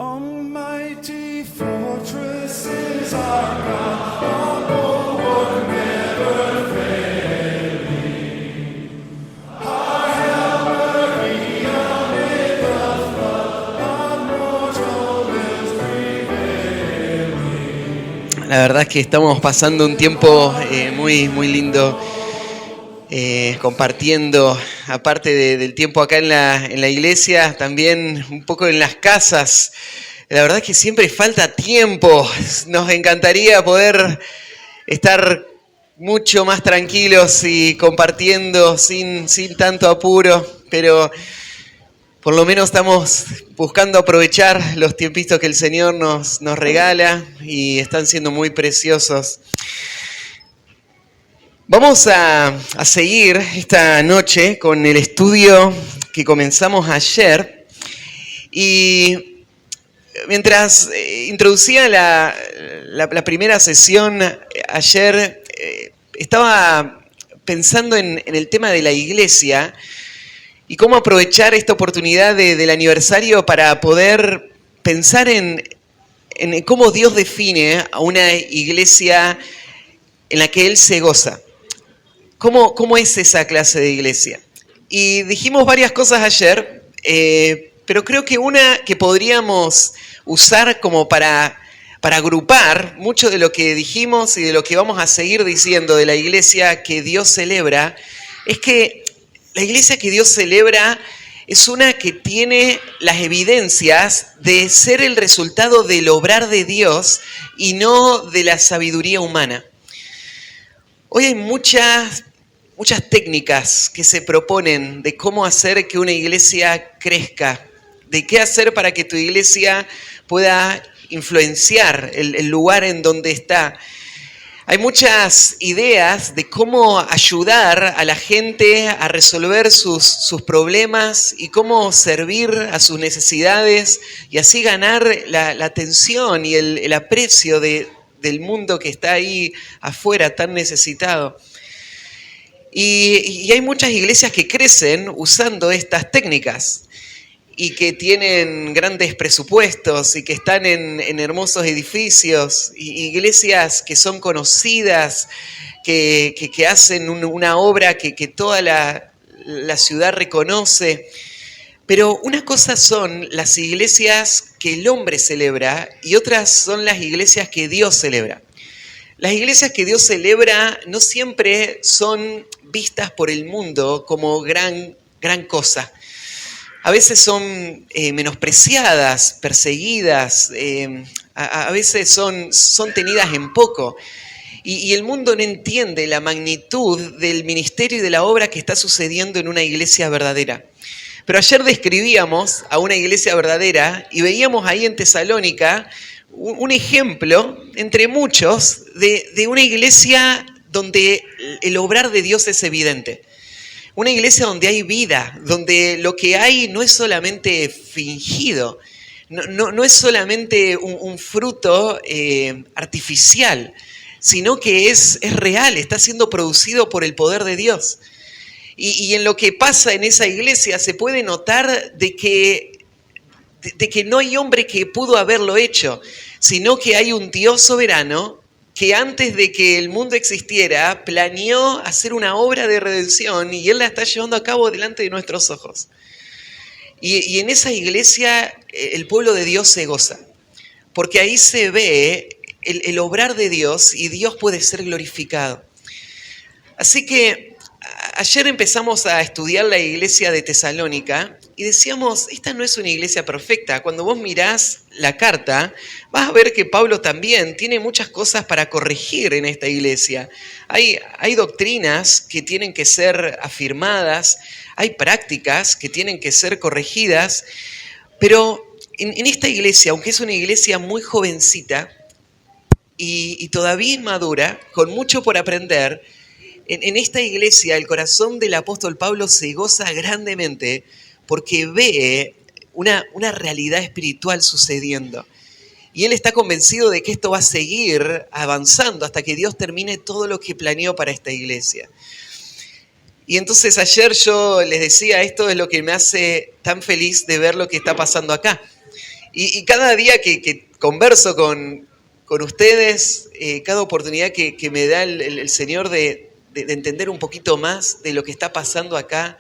Almighty fortress is our God, our bulwark never failing. Our helper, He amid the flood, our mortal ills prevailing. La verdad es que estamos pasando un tiempo muy lindo, compartiendo, aparte del tiempo acá en la iglesia, también un poco en las casas. La verdad es que siempre falta tiempo. Nos encantaría poder estar mucho más tranquilos y compartiendo sin tanto apuro, pero por lo menos estamos buscando aprovechar los tiempitos que el Señor nos regala y están siendo muy preciosos. Vamos a seguir esta noche con el estudio que comenzamos ayer y mientras introducía la primera sesión ayer, estaba pensando en el tema de la iglesia y cómo aprovechar esta oportunidad del aniversario para poder pensar en cómo Dios define a una iglesia en la que Él se goza. ¿Cómo es esa clase de iglesia? Y dijimos varias cosas ayer, pero creo que una que podríamos usar como para agrupar mucho de lo que dijimos y de lo que vamos a seguir diciendo de la iglesia que Dios celebra, es que la iglesia que Dios celebra es una que tiene las evidencias de ser el resultado del obrar de Dios y no de la sabiduría humana. Hoy hay muchas técnicas que se proponen de cómo hacer que una iglesia crezca, de qué hacer para que tu iglesia pueda influenciar el lugar en donde está. Hay muchas ideas de cómo ayudar a la gente a resolver sus problemas y cómo servir a sus necesidades y así ganar la atención y el aprecio del mundo que está ahí afuera tan necesitado. Y hay muchas iglesias que crecen usando estas técnicas y que tienen grandes presupuestos y que están en hermosos edificios, iglesias que son conocidas, que hacen una obra que toda la ciudad reconoce. Pero una cosa son las iglesias que el hombre celebra y otras son las iglesias que Dios celebra. Las iglesias que Dios celebra no siempre son vistas por el mundo como gran cosa. A veces son menospreciadas, perseguidas, a veces son tenidas en poco. Y el mundo no entiende la magnitud del ministerio y de la obra que está sucediendo en una iglesia verdadera. Pero ayer describíamos a una iglesia verdadera y veíamos ahí en Tesalónica un ejemplo, entre muchos, de una iglesia donde el obrar de Dios es evidente. Una iglesia donde hay vida, donde lo que hay no es solamente fingido, no es solamente un fruto artificial, sino que es real, está siendo producido por el poder de Dios. Y en lo que pasa en esa iglesia se puede notar de que no hay hombre que pudo haberlo hecho, sino que hay un Dios soberano que antes de que el mundo existiera, planeó hacer una obra de redención y Él la está llevando a cabo delante de nuestros ojos. Y en esa iglesia el pueblo de Dios se goza, porque ahí se ve el obrar de Dios y Dios puede ser glorificado. Así que Ayer empezamos a estudiar la iglesia de Tesalónica y decíamos, esta no es una iglesia perfecta. Cuando vos mirás la carta, vas a ver que Pablo también tiene muchas cosas para corregir en esta iglesia. Hay doctrinas que tienen que ser afirmadas, hay prácticas que tienen que ser corregidas, pero en esta iglesia, aunque es una iglesia muy jovencita y todavía inmadura, con mucho por aprender, en esta iglesia el corazón del apóstol Pablo se goza grandemente porque ve una realidad espiritual sucediendo. Y él está convencido de que esto va a seguir avanzando hasta que Dios termine todo lo que planeó para esta iglesia. Y entonces ayer yo les decía, esto es lo que me hace tan feliz de ver lo que está pasando acá. Y cada día que converso con ustedes, cada oportunidad que me da el Señor de entender un poquito más de lo que está pasando acá,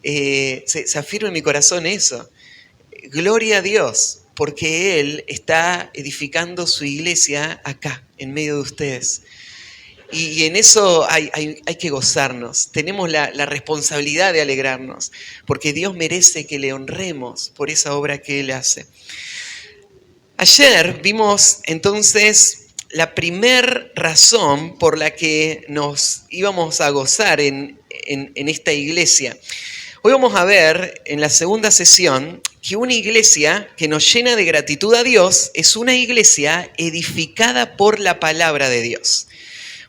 se afirma en mi corazón eso. Gloria a Dios, porque Él está edificando su iglesia acá, en medio de ustedes. Y en eso hay que gozarnos. Tenemos la responsabilidad de alegrarnos, porque Dios merece que le honremos por esa obra que Él hace. Ayer vimos entonces la primer razón por la que nos íbamos a gozar en esta iglesia. Hoy vamos a ver en la segunda sesión que una iglesia que nos llena de gratitud a Dios es una iglesia edificada por la palabra de Dios.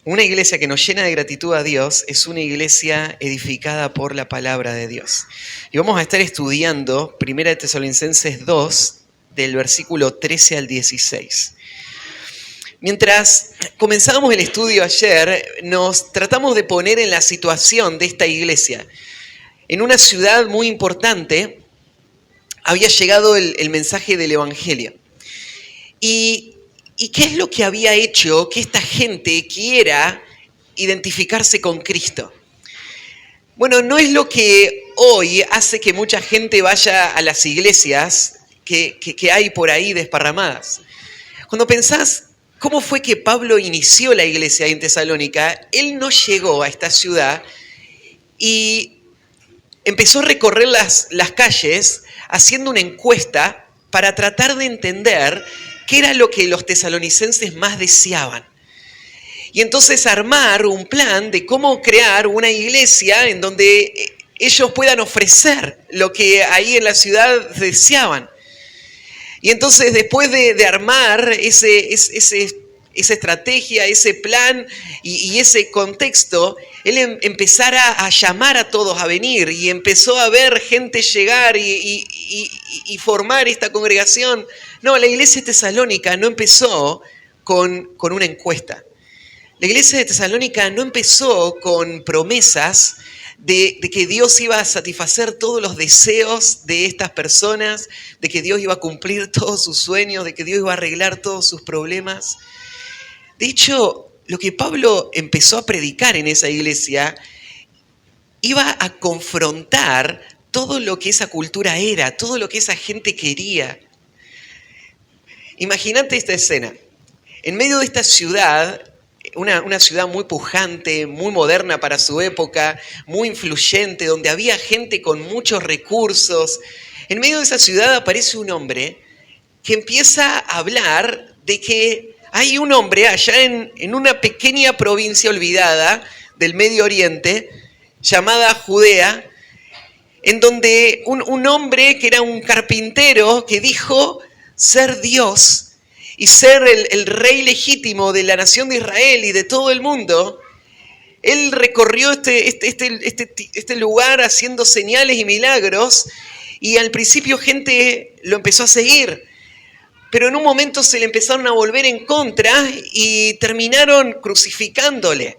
Una iglesia que nos llena de gratitud a Dios es una iglesia edificada por la palabra de Dios. Y vamos a estar estudiando 1 Tesalonicenses 2, del versículo 13 al 16. Mientras comenzábamos el estudio ayer, nos tratamos de poner en la situación de esta iglesia. En una ciudad muy importante había llegado el mensaje del Evangelio. ¿Y qué es lo que había hecho que esta gente quiera identificarse con Cristo? Bueno, no es lo que hoy hace que mucha gente vaya a las iglesias que hay por ahí desparramadas. Cuando pensás, ¿cómo fue que Pablo inició la iglesia en Tesalónica? Él no llegó a esta ciudad y empezó a recorrer las calles haciendo una encuesta para tratar de entender qué era lo que los tesalonicenses más deseaban. Y entonces armar un plan de cómo crear una iglesia en donde ellos puedan ofrecer lo que ahí en la ciudad deseaban. Y entonces después de armar esa estrategia, ese plan y ese contexto, él empezara a llamar a todos a venir y empezó a ver gente llegar y formar esta congregación. No, la iglesia de Tesalónica no empezó con una encuesta. La iglesia de Tesalónica no empezó con promesas de que Dios iba a satisfacer todos los deseos de estas personas, de que Dios iba a cumplir todos sus sueños, de que Dios iba a arreglar todos sus problemas. De hecho, lo que Pablo empezó a predicar en esa iglesia iba a confrontar todo lo que esa cultura era, todo lo que esa gente quería. Imagínate esta escena. En medio de esta ciudad, una ciudad muy pujante, muy moderna para su época, muy influyente, donde había gente con muchos recursos. En medio de esa ciudad aparece un hombre que empieza a hablar de que hay un hombre allá en una pequeña provincia olvidada del Medio Oriente, llamada Judea, en donde un hombre que era un carpintero que dijo ser Dios y ser el rey legítimo de la nación de Israel y de todo el mundo. Él recorrió este lugar haciendo señales y milagros y al principio gente lo empezó a seguir. Pero en un momento se le empezaron a volver en contra y terminaron crucificándole,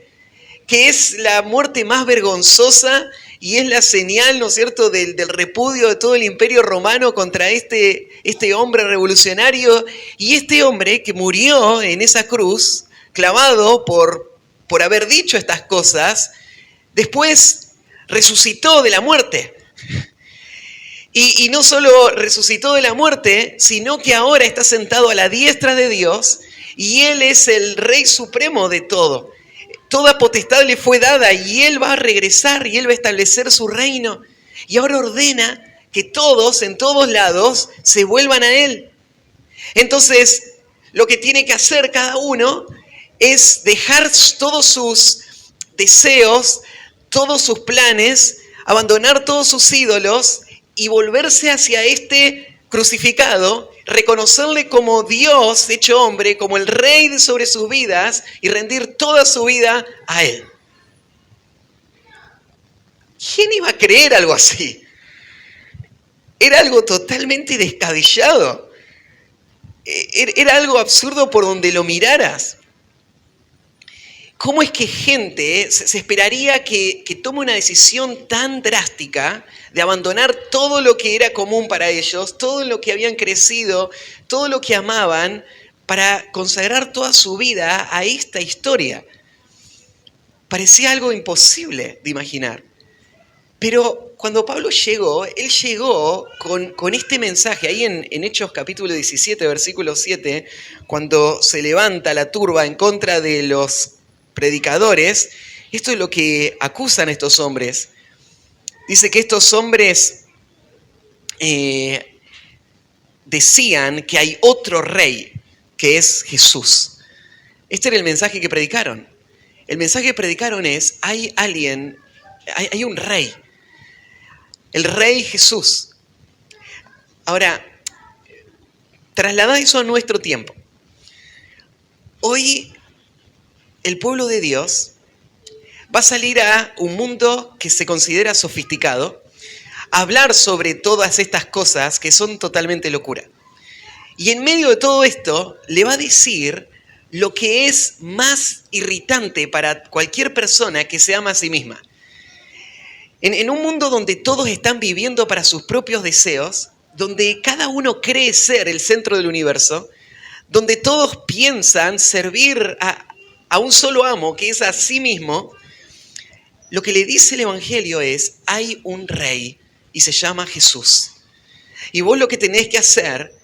que es la muerte más vergonzosa y es la señal, ¿no es cierto?, del repudio de todo el imperio romano contra este hombre revolucionario. Y este hombre que murió en esa cruz, clavado por haber dicho estas cosas, después resucitó de la muerte. Y no solo resucitó de la muerte, sino que ahora está sentado a la diestra de Dios y Él es el Rey Supremo de todo. Toda potestad le fue dada y él va a regresar y él va a establecer su reino. Y ahora ordena que todos, en todos lados, se vuelvan a él. Entonces, lo que tiene que hacer cada uno es dejar todos sus deseos, todos sus planes, abandonar todos sus ídolos y volverse hacia este crucificado, reconocerle como Dios hecho hombre, como el rey sobre sus vidas y rendir toda su vida a él. ¿Quién iba a creer algo así? Era algo totalmente descabellado. Era algo absurdo por donde lo miraras. ¿Cómo es que gente se esperaría que tome una decisión tan drástica de abandonar todo lo que era común para ellos, todo lo que habían crecido, todo lo que amaban, para consagrar toda su vida a esta historia? Parecía algo imposible de imaginar. Pero cuando Pablo llegó, él llegó con este mensaje. Ahí en Hechos capítulo 17, versículo 7, cuando se levanta la turba en contra de los predicadores, esto es lo que acusan a estos hombres. Dice que estos hombres decían que hay otro rey, que es Jesús. Este era el mensaje que predicaron. El mensaje que predicaron es, hay alguien, hay un rey. El rey Jesús. Ahora, trasladad eso a nuestro tiempo. Hoy el pueblo de Dios va a salir a un mundo que se considera sofisticado, a hablar sobre todas estas cosas que son totalmente locura. Y en medio de todo esto le va a decir lo que es más irritante para cualquier persona que se ama a sí misma. En un mundo donde todos están viviendo para sus propios deseos, donde cada uno cree ser el centro del universo, donde todos piensan servir a un solo amo, que es a sí mismo, lo que le dice el Evangelio es, hay un rey y se llama Jesús. Y vos lo que tenés que hacer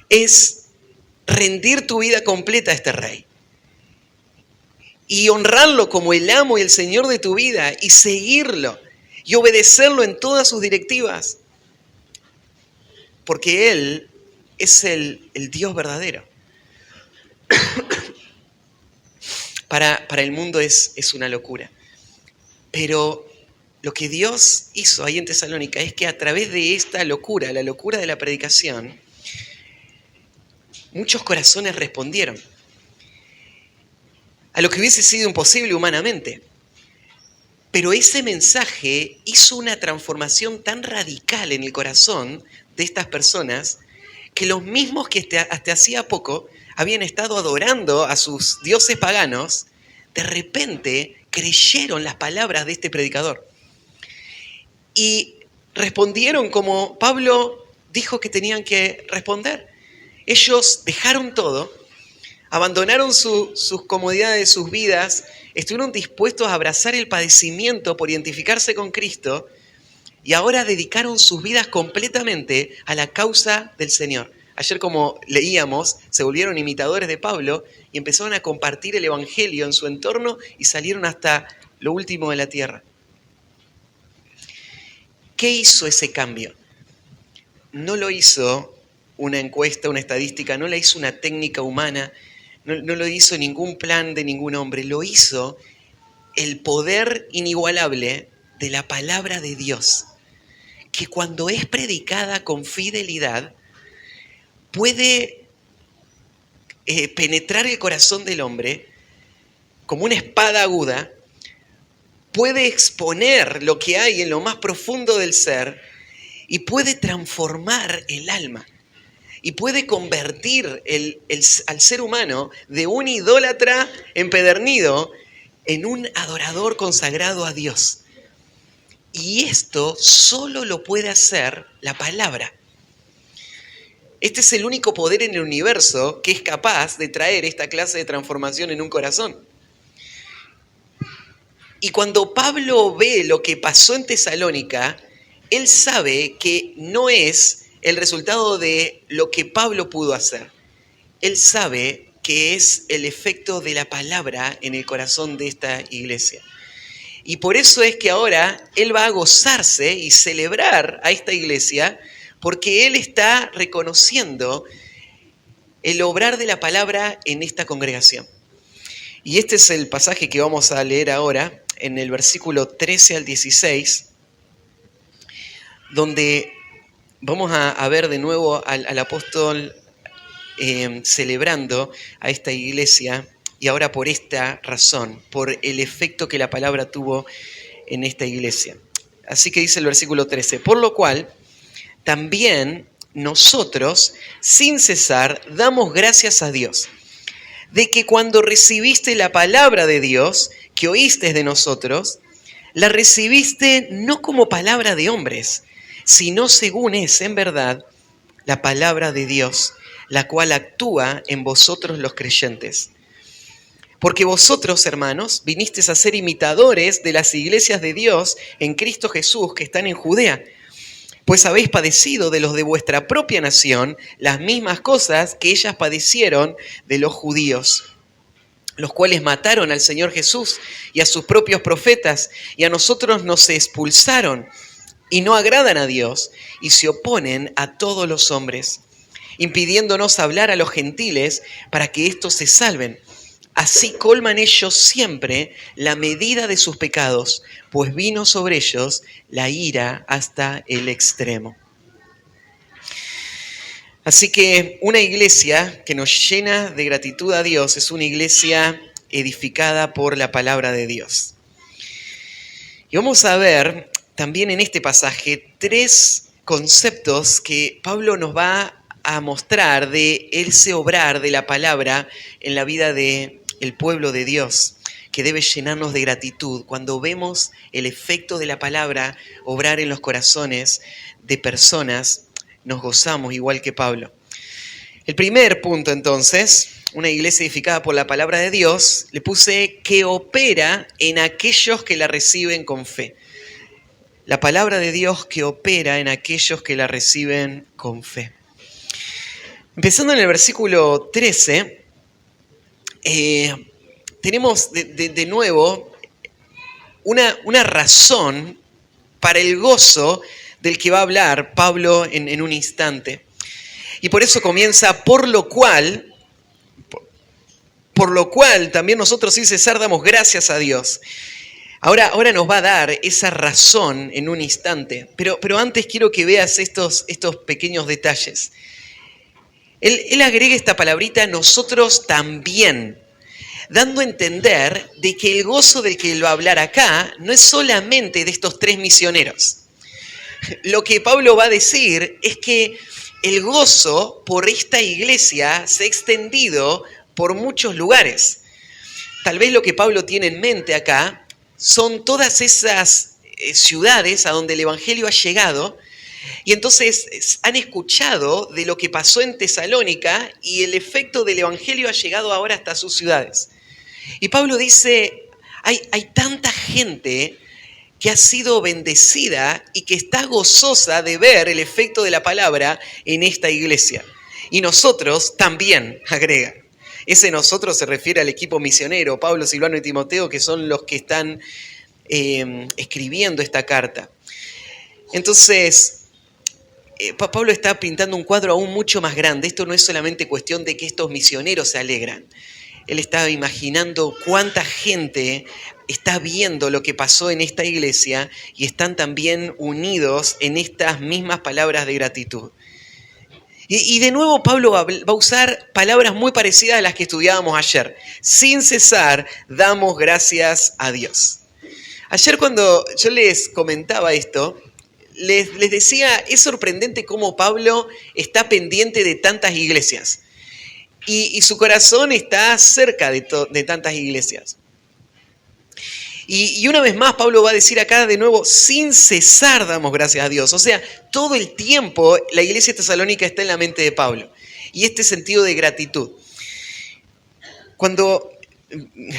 es rendir tu vida completa a este rey. Y honrarlo como el amo y el Señor de tu vida y seguirlo. Y obedecerlo en todas sus directivas. Porque Él es el Dios verdadero. Para el mundo es una locura. Pero lo que Dios hizo ahí en Tesalónica es que a través de esta locura, la locura de la predicación, muchos corazones respondieron a lo que hubiese sido imposible humanamente. Pero ese mensaje hizo una transformación tan radical en el corazón de estas personas que los mismos que hasta hacía poco habían estado adorando a sus dioses paganos, de repente creyeron las palabras de este predicador. Y respondieron como Pablo dijo que tenían que responder. Ellos dejaron todo, abandonaron sus comodidades, sus vidas, estuvieron dispuestos a abrazar el padecimiento por identificarse con Cristo y ahora dedicaron sus vidas completamente a la causa del Señor. Ayer, como leíamos, se volvieron imitadores de Pablo y empezaron a compartir el Evangelio en su entorno y salieron hasta lo último de la tierra. ¿Qué hizo ese cambio? No lo hizo una encuesta, una estadística, no la hizo una técnica humana, no lo hizo ningún plan de ningún hombre, lo hizo el poder inigualable de la palabra de Dios, que cuando es predicada con fidelidad puede penetrar el corazón del hombre como una espada aguda, puede exponer lo que hay en lo más profundo del ser y puede transformar el alma. Y puede convertir al ser humano de un idólatra empedernido en un adorador consagrado a Dios. Y esto solo lo puede hacer la palabra. Este es el único poder en el universo que es capaz de traer esta clase de transformación en un corazón. Y cuando Pablo ve lo que pasó en Tesalónica, él sabe que no es el resultado de lo que Pablo pudo hacer. Él sabe que es el efecto de la palabra en el corazón de esta iglesia. Y por eso es que ahora él va a gozarse y celebrar a esta iglesia, porque él está reconociendo el obrar de la palabra en esta congregación. Y este es el pasaje que vamos a leer ahora, en el versículo 13 al 16, donde vamos a ver de nuevo al apóstol celebrando a esta iglesia, y ahora por esta razón, por el efecto que la palabra tuvo en esta iglesia. Así que dice el versículo 13, por lo cual también nosotros, sin cesar, damos gracias a Dios, de que cuando recibiste la palabra de Dios, que oíste de nosotros, la recibiste no como palabra de hombres, sino según es en verdad la palabra de Dios, la cual actúa en vosotros los creyentes. Porque vosotros, hermanos, vinisteis a ser imitadores de las iglesias de Dios en Cristo Jesús que están en Judea, pues habéis padecido de los de vuestra propia nación las mismas cosas que ellas padecieron de los judíos, los cuales mataron al Señor Jesús y a sus propios profetas, y a nosotros nos expulsaron, y no agradan a Dios, y se oponen a todos los hombres, impidiéndonos hablar a los gentiles para que éstos se salven. Así colman ellos siempre la medida de sus pecados, pues vino sobre ellos la ira hasta el extremo. Así que una iglesia que nos llena de gratitud a Dios es una iglesia edificada por la palabra de Dios. Y vamos a ver también en este pasaje 3 conceptos que Pablo nos va a mostrar de ese obrar de la palabra en la vida del pueblo de Dios, que debe llenarnos de gratitud cuando vemos el efecto de la palabra obrar en los corazones de personas. Nos gozamos igual que Pablo. El primer punto, entonces, una iglesia edificada por la palabra de Dios, le puse que opera en aquellos que la reciben con fe. La palabra de Dios que opera en aquellos que la reciben con fe. Empezando en el versículo 13, tenemos de nuevo una razón para el gozo del que va a hablar Pablo en un instante. Y por eso comienza, por lo cual también nosotros sin cesar damos gracias a Dios. Ahora nos va a dar esa razón en un instante, pero antes quiero que veas estos pequeños detalles. Él agrega esta palabrita, nosotros también, dando a entender de que el gozo del que él va a hablar acá no es solamente de estos 3 misioneros. Lo que Pablo va a decir es que el gozo por esta iglesia se ha extendido por muchos lugares. Tal vez lo que Pablo tiene en mente acá son todas esas ciudades a donde el evangelio ha llegado, y entonces han escuchado de lo que pasó en Tesalónica y el efecto del evangelio ha llegado ahora hasta sus ciudades. Y Pablo dice, hay tanta gente que ha sido bendecida y que está gozosa de ver el efecto de la palabra en esta iglesia. Y nosotros también, agrega. Ese nosotros se refiere al equipo misionero, Pablo, Silvano y Timoteo, que son los que están escribiendo esta carta. Entonces, Pablo está pintando un cuadro aún mucho más grande. Esto no es solamente cuestión de que estos misioneros se alegran. Él estaba imaginando cuánta gente está viendo lo que pasó en esta iglesia y están también unidos en estas mismas palabras de gratitud. Y de nuevo Pablo va a usar palabras muy parecidas a las que estudiábamos ayer. Sin cesar, damos gracias a Dios. Ayer cuando yo les comentaba esto, les decía, es sorprendente cómo Pablo está pendiente de tantas iglesias. Y su corazón está cerca de tantas iglesias. Y una vez más Pablo va a decir acá de nuevo, sin cesar damos gracias a Dios. O sea, todo el tiempo la iglesia tesalónica está en la mente de Pablo. Y este sentido de gratitud. Cuando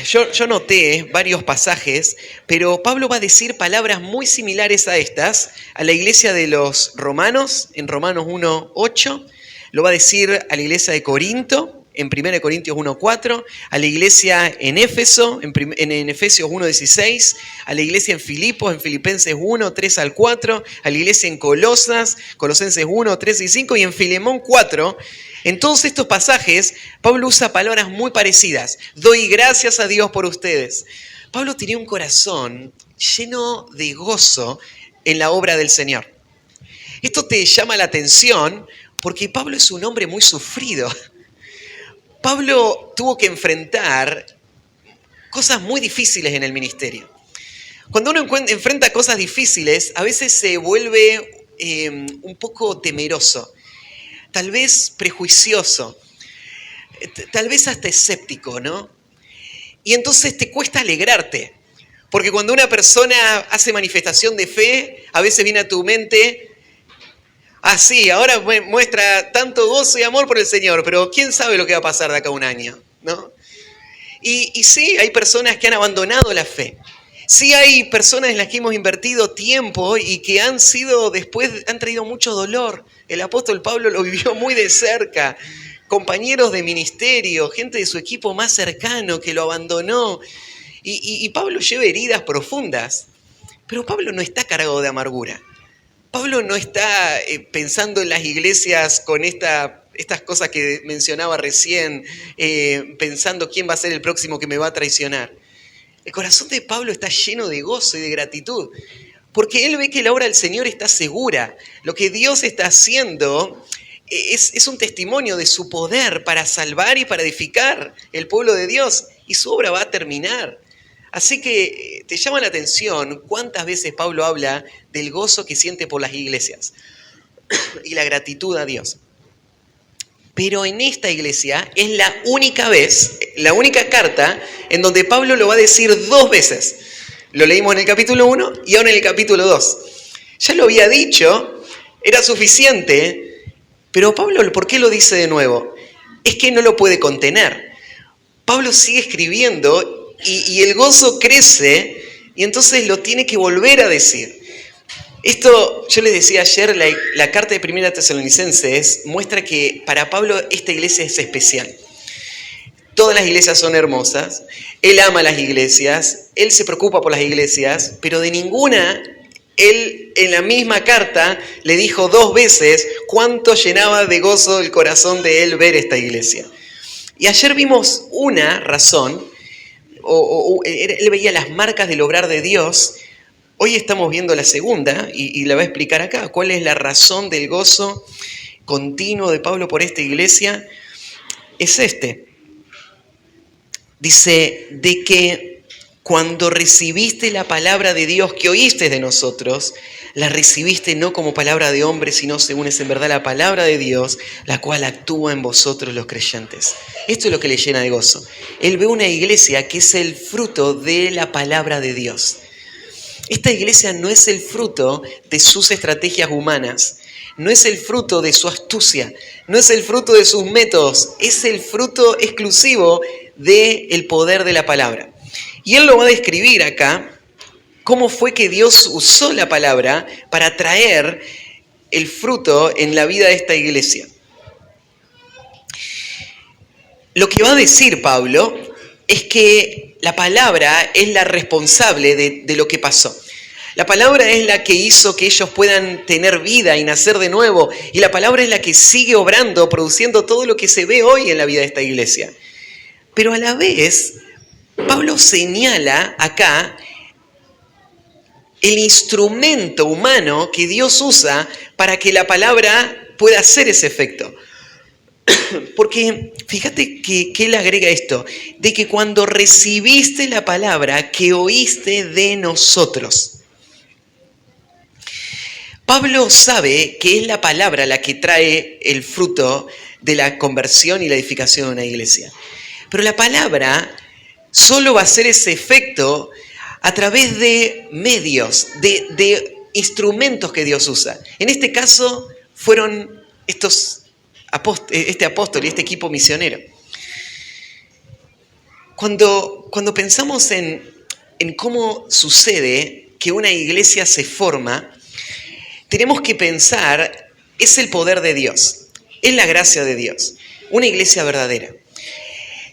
yo noté varios pasajes, pero Pablo va a decir palabras muy similares a estas, a la iglesia de los romanos, en Romanos 1:8, lo va a decir a la iglesia de Corinto, en 1 Corintios 1:4, a la iglesia en Éfeso, en Efesios 1:16, a la iglesia en Filipos, en Filipenses 1:3-4, a la iglesia en Colosenses 1:3-5 y en Filemón 4. En todos estos pasajes, Pablo usa palabras muy parecidas. Doy gracias a Dios por ustedes. Pablo tenía un corazón lleno de gozo en la obra del Señor. Esto te llama la atención porque Pablo es un hombre muy sufrido. Pablo tuvo que enfrentar cosas muy difíciles en el ministerio. Cuando uno enfrenta cosas difíciles, a veces se vuelve un poco temeroso, tal vez prejuicioso, tal vez hasta escéptico, ¿no? Y entonces te cuesta alegrarte, porque cuando una persona hace manifestación de fe, a veces viene a tu mente, sí, ahora muestra tanto gozo y amor por el Señor, pero ¿quién sabe lo que va a pasar de acá a un año? ¿No? Y sí, hay personas que han abandonado la fe. Sí hay personas en las que hemos invertido tiempo y que han traído mucho dolor. El apóstol Pablo lo vivió muy de cerca. Compañeros de ministerio, gente de su equipo más cercano que lo abandonó. Y Pablo lleva heridas profundas. Pero Pablo no está cargado de amargura. Pablo no está pensando en las iglesias con estas cosas que mencionaba recién, pensando quién va a ser el próximo que me va a traicionar. El corazón de Pablo está lleno de gozo y de gratitud, porque él ve que la obra del Señor está segura. Lo que Dios está haciendo es un testimonio de su poder para salvar y para edificar el pueblo de Dios, y su obra va a terminar. Así que te llama la atención cuántas veces Pablo habla del gozo que siente por las iglesias y la gratitud a Dios. Pero en esta iglesia es la única vez, la única carta en donde Pablo lo va a decir 2 veces. Lo leímos en el capítulo 1 y ahora en el capítulo 2. Ya lo había dicho, era suficiente, pero Pablo, ¿por qué lo dice de nuevo? Es que no lo puede contener. Pablo sigue escribiendo y el gozo crece y entonces lo tiene que volver a decir. Esto, yo les decía ayer, la carta de 1 Tesalonicenses muestra que para Pablo esta iglesia es especial. Todas las iglesias son hermosas, él ama las iglesias, él se preocupa por las iglesias, pero de ninguna, él en la misma carta le dijo 2 veces cuánto llenaba de gozo el corazón de él ver esta iglesia. Y ayer vimos una razón, él veía las marcas del obrar de Dios. Hoy estamos viendo la segunda y la va a explicar acá. ¿Cuál es la razón del gozo continuo de Pablo por esta iglesia? Es dice, de que cuando recibiste la palabra de Dios que oíste de nosotros, la recibiste no como palabra de hombre, sino según es en verdad la palabra de Dios, la cual actúa en vosotros los creyentes. Esto es lo que le llena de gozo. Él ve una iglesia que es el fruto de la palabra de Dios. Esta iglesia no es el fruto de sus estrategias humanas, no es el fruto de su astucia, no es el fruto de sus métodos, es el fruto exclusivo del poder de la palabra. Y él lo va a describir acá, cómo fue que Dios usó la palabra para traer el fruto en la vida de esta iglesia. Lo que va a decir Pablo es que la palabra es la responsable de lo que pasó. La palabra es la que hizo que ellos puedan tener vida y nacer de nuevo. Y la palabra es la que sigue obrando, produciendo todo lo que se ve hoy en la vida de esta iglesia. Pero a la vez, Pablo señala acá el instrumento humano que Dios usa para que la palabra pueda hacer ese efecto. Porque fíjate que él agrega esto, de que cuando recibiste la palabra que oíste de nosotros. Pablo sabe que es la palabra la que trae el fruto de la conversión y la edificación de una iglesia. Pero la palabra solo va a hacer ese efecto a través de medios, de instrumentos que Dios usa. En este caso fueron este apóstol y este equipo misionero. Cuando pensamos en cómo sucede que una iglesia se forma, tenemos que pensar, es el poder de Dios, es la gracia de Dios, una iglesia verdadera.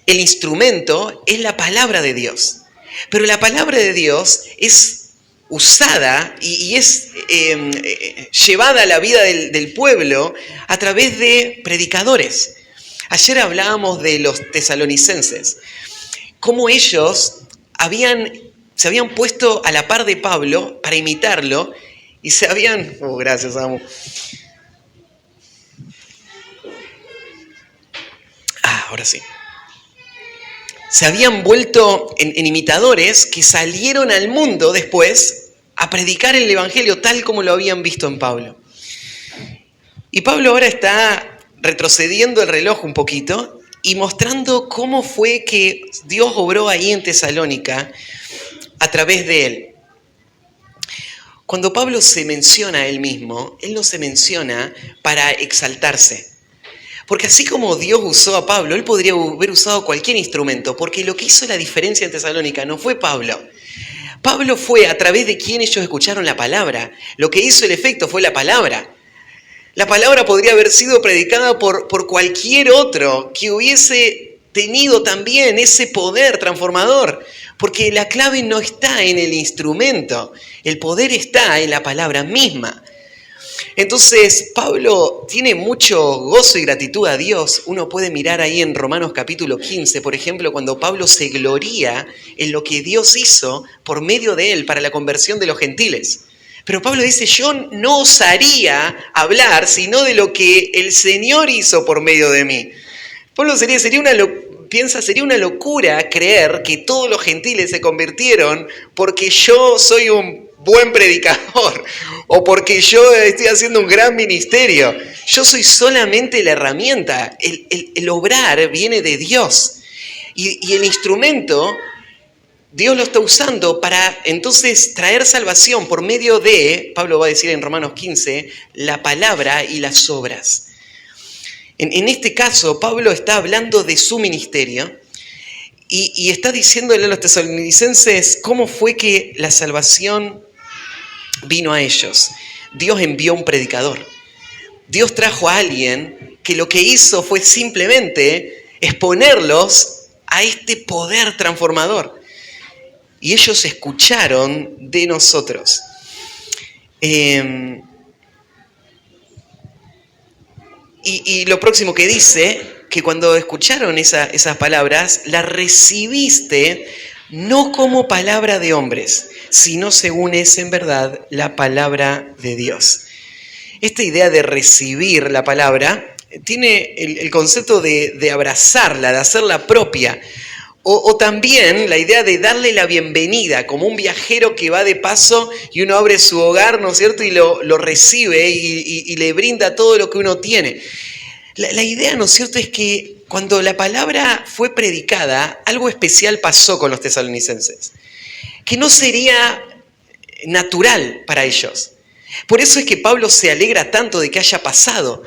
el instrumento es la palabra de Dios. Pero la palabra de Dios es usada y es llevada a la vida del pueblo a través de predicadores. Ayer hablábamos de los tesalonicenses, cómo ellos se habían puesto a la par de Pablo para imitarlo y se habían... Oh, gracias, amo. Ahora sí. Se habían vuelto en imitadores que salieron al mundo después a predicar el Evangelio tal como lo habían visto en Pablo. Y Pablo ahora está retrocediendo el reloj un poquito y mostrando cómo fue que Dios obró ahí en Tesalónica a través de él. Cuando Pablo se menciona a él mismo, él no se menciona para exaltarse. Porque así como Dios usó a Pablo, él podría haber usado cualquier instrumento, porque lo que hizo la diferencia en Tesalónica no fue Pablo. Pablo fue a través de quien ellos escucharon la palabra. Lo que hizo el efecto fue la palabra. La palabra podría haber sido predicada por cualquier otro que hubiese tenido también ese poder transformador, porque la clave no está en el instrumento, el poder está en la palabra misma. Entonces, Pablo tiene mucho gozo y gratitud a Dios. Uno puede mirar ahí en Romanos capítulo 15, por ejemplo, cuando Pablo se gloría en lo que Dios hizo por medio de él para la conversión de los gentiles. Pero Pablo dice, yo no osaría hablar sino de lo que el Señor hizo por medio de mí. Pablo sería una locura creer que todos los gentiles se convirtieron porque yo soy un buen predicador o porque yo estoy haciendo un gran ministerio. Yo soy solamente la herramienta. El obrar viene de Dios. Y el instrumento, Dios lo está usando para entonces traer salvación por medio de, Pablo va a decir en Romanos 15, la palabra y las obras. En este caso, Pablo está hablando de su ministerio y está diciéndole a los tesalonicenses cómo fue que la salvación vino a ellos. Dios envió un predicador. Dios trajo a alguien que lo que hizo fue simplemente exponerlos a este poder transformador. Y ellos escucharon de nosotros. Y lo próximo que dice, que cuando escucharon esas palabras, las recibiste no como palabra de hombres, sino según es en verdad la palabra de Dios. Esta idea de recibir la palabra tiene el concepto de abrazarla, de hacerla propia. O también la idea de darle la bienvenida, como un viajero que va de paso y uno abre su hogar, ¿no es cierto? Y lo recibe y le brinda todo lo que uno tiene. La idea, ¿no es cierto?, es que cuando la palabra fue predicada, algo especial pasó con los tesalonicenses, que no sería natural para ellos. Por eso es que Pablo se alegra tanto de que haya pasado,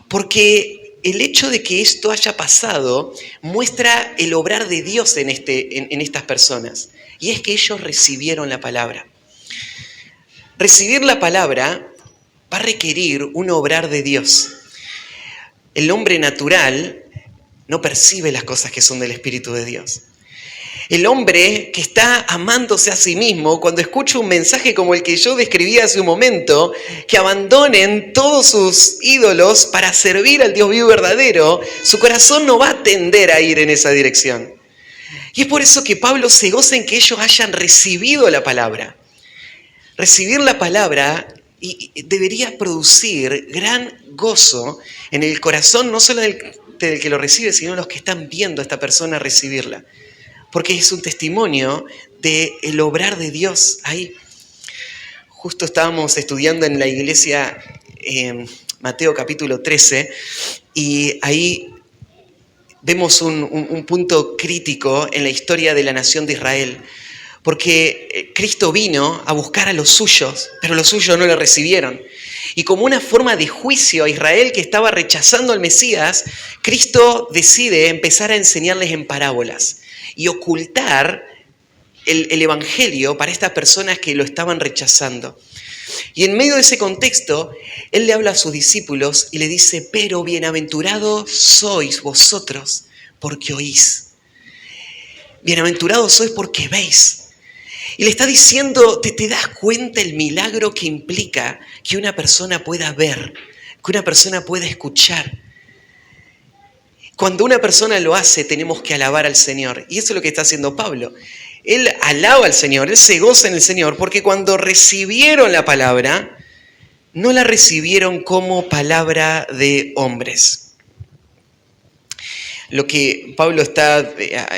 porque el hecho de que esto haya pasado muestra el obrar de Dios en estas personas. Y es que ellos recibieron la palabra. Recibir la palabra va a requerir un obrar de Dios. El hombre natural no percibe las cosas que son del Espíritu de Dios. El hombre que está amándose a sí mismo, cuando escucha un mensaje como el que yo describí hace un momento, que abandonen todos sus ídolos para servir al Dios vivo y verdadero, su corazón no va a tender a ir en esa dirección. Y es por eso que Pablo se goza en que ellos hayan recibido la palabra. Recibir la palabra debería producir gran gozo en el corazón, no solo del que lo recibe, sino los que están viendo a esta persona recibirla. Porque es un testimonio del obrar de Dios ahí. Justo estábamos estudiando en la iglesia Mateo capítulo 13 y ahí vemos un punto crítico en la historia de la nación de Israel. Porque Cristo vino a buscar a los suyos, pero los suyos no lo recibieron. Y como una forma de juicio a Israel que estaba rechazando al Mesías, Cristo decide empezar a enseñarles en parábolas y ocultar el evangelio para estas personas que lo estaban rechazando. Y en medio de ese contexto, Él le habla a sus discípulos y le dice, pero bienaventurados sois vosotros porque oís. bienaventurados sois porque veis. Y le está diciendo, ¿te das cuenta el milagro que implica que una persona pueda ver, que una persona pueda escuchar? Cuando una persona lo hace, tenemos que alabar al Señor. Y eso es lo que está haciendo Pablo. Él alaba al Señor, él se goza en el Señor, porque cuando recibieron la palabra, no la recibieron como palabra de hombres. Lo que Pablo está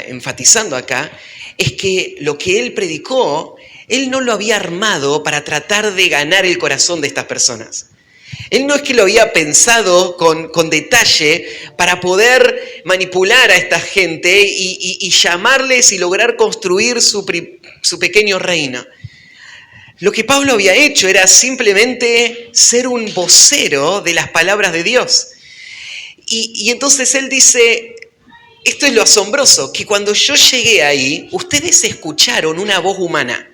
enfatizando acá es que lo que él predicó, él no lo había armado para tratar de ganar el corazón de estas personas. Él no es que lo había pensado con detalle para poder manipular a esta gente y llamarles y lograr construir su pequeño reino. Lo que Pablo había hecho era simplemente ser un vocero de las palabras de Dios. Y entonces él dice, esto es lo asombroso, que cuando yo llegué ahí, ustedes escucharon una voz humana,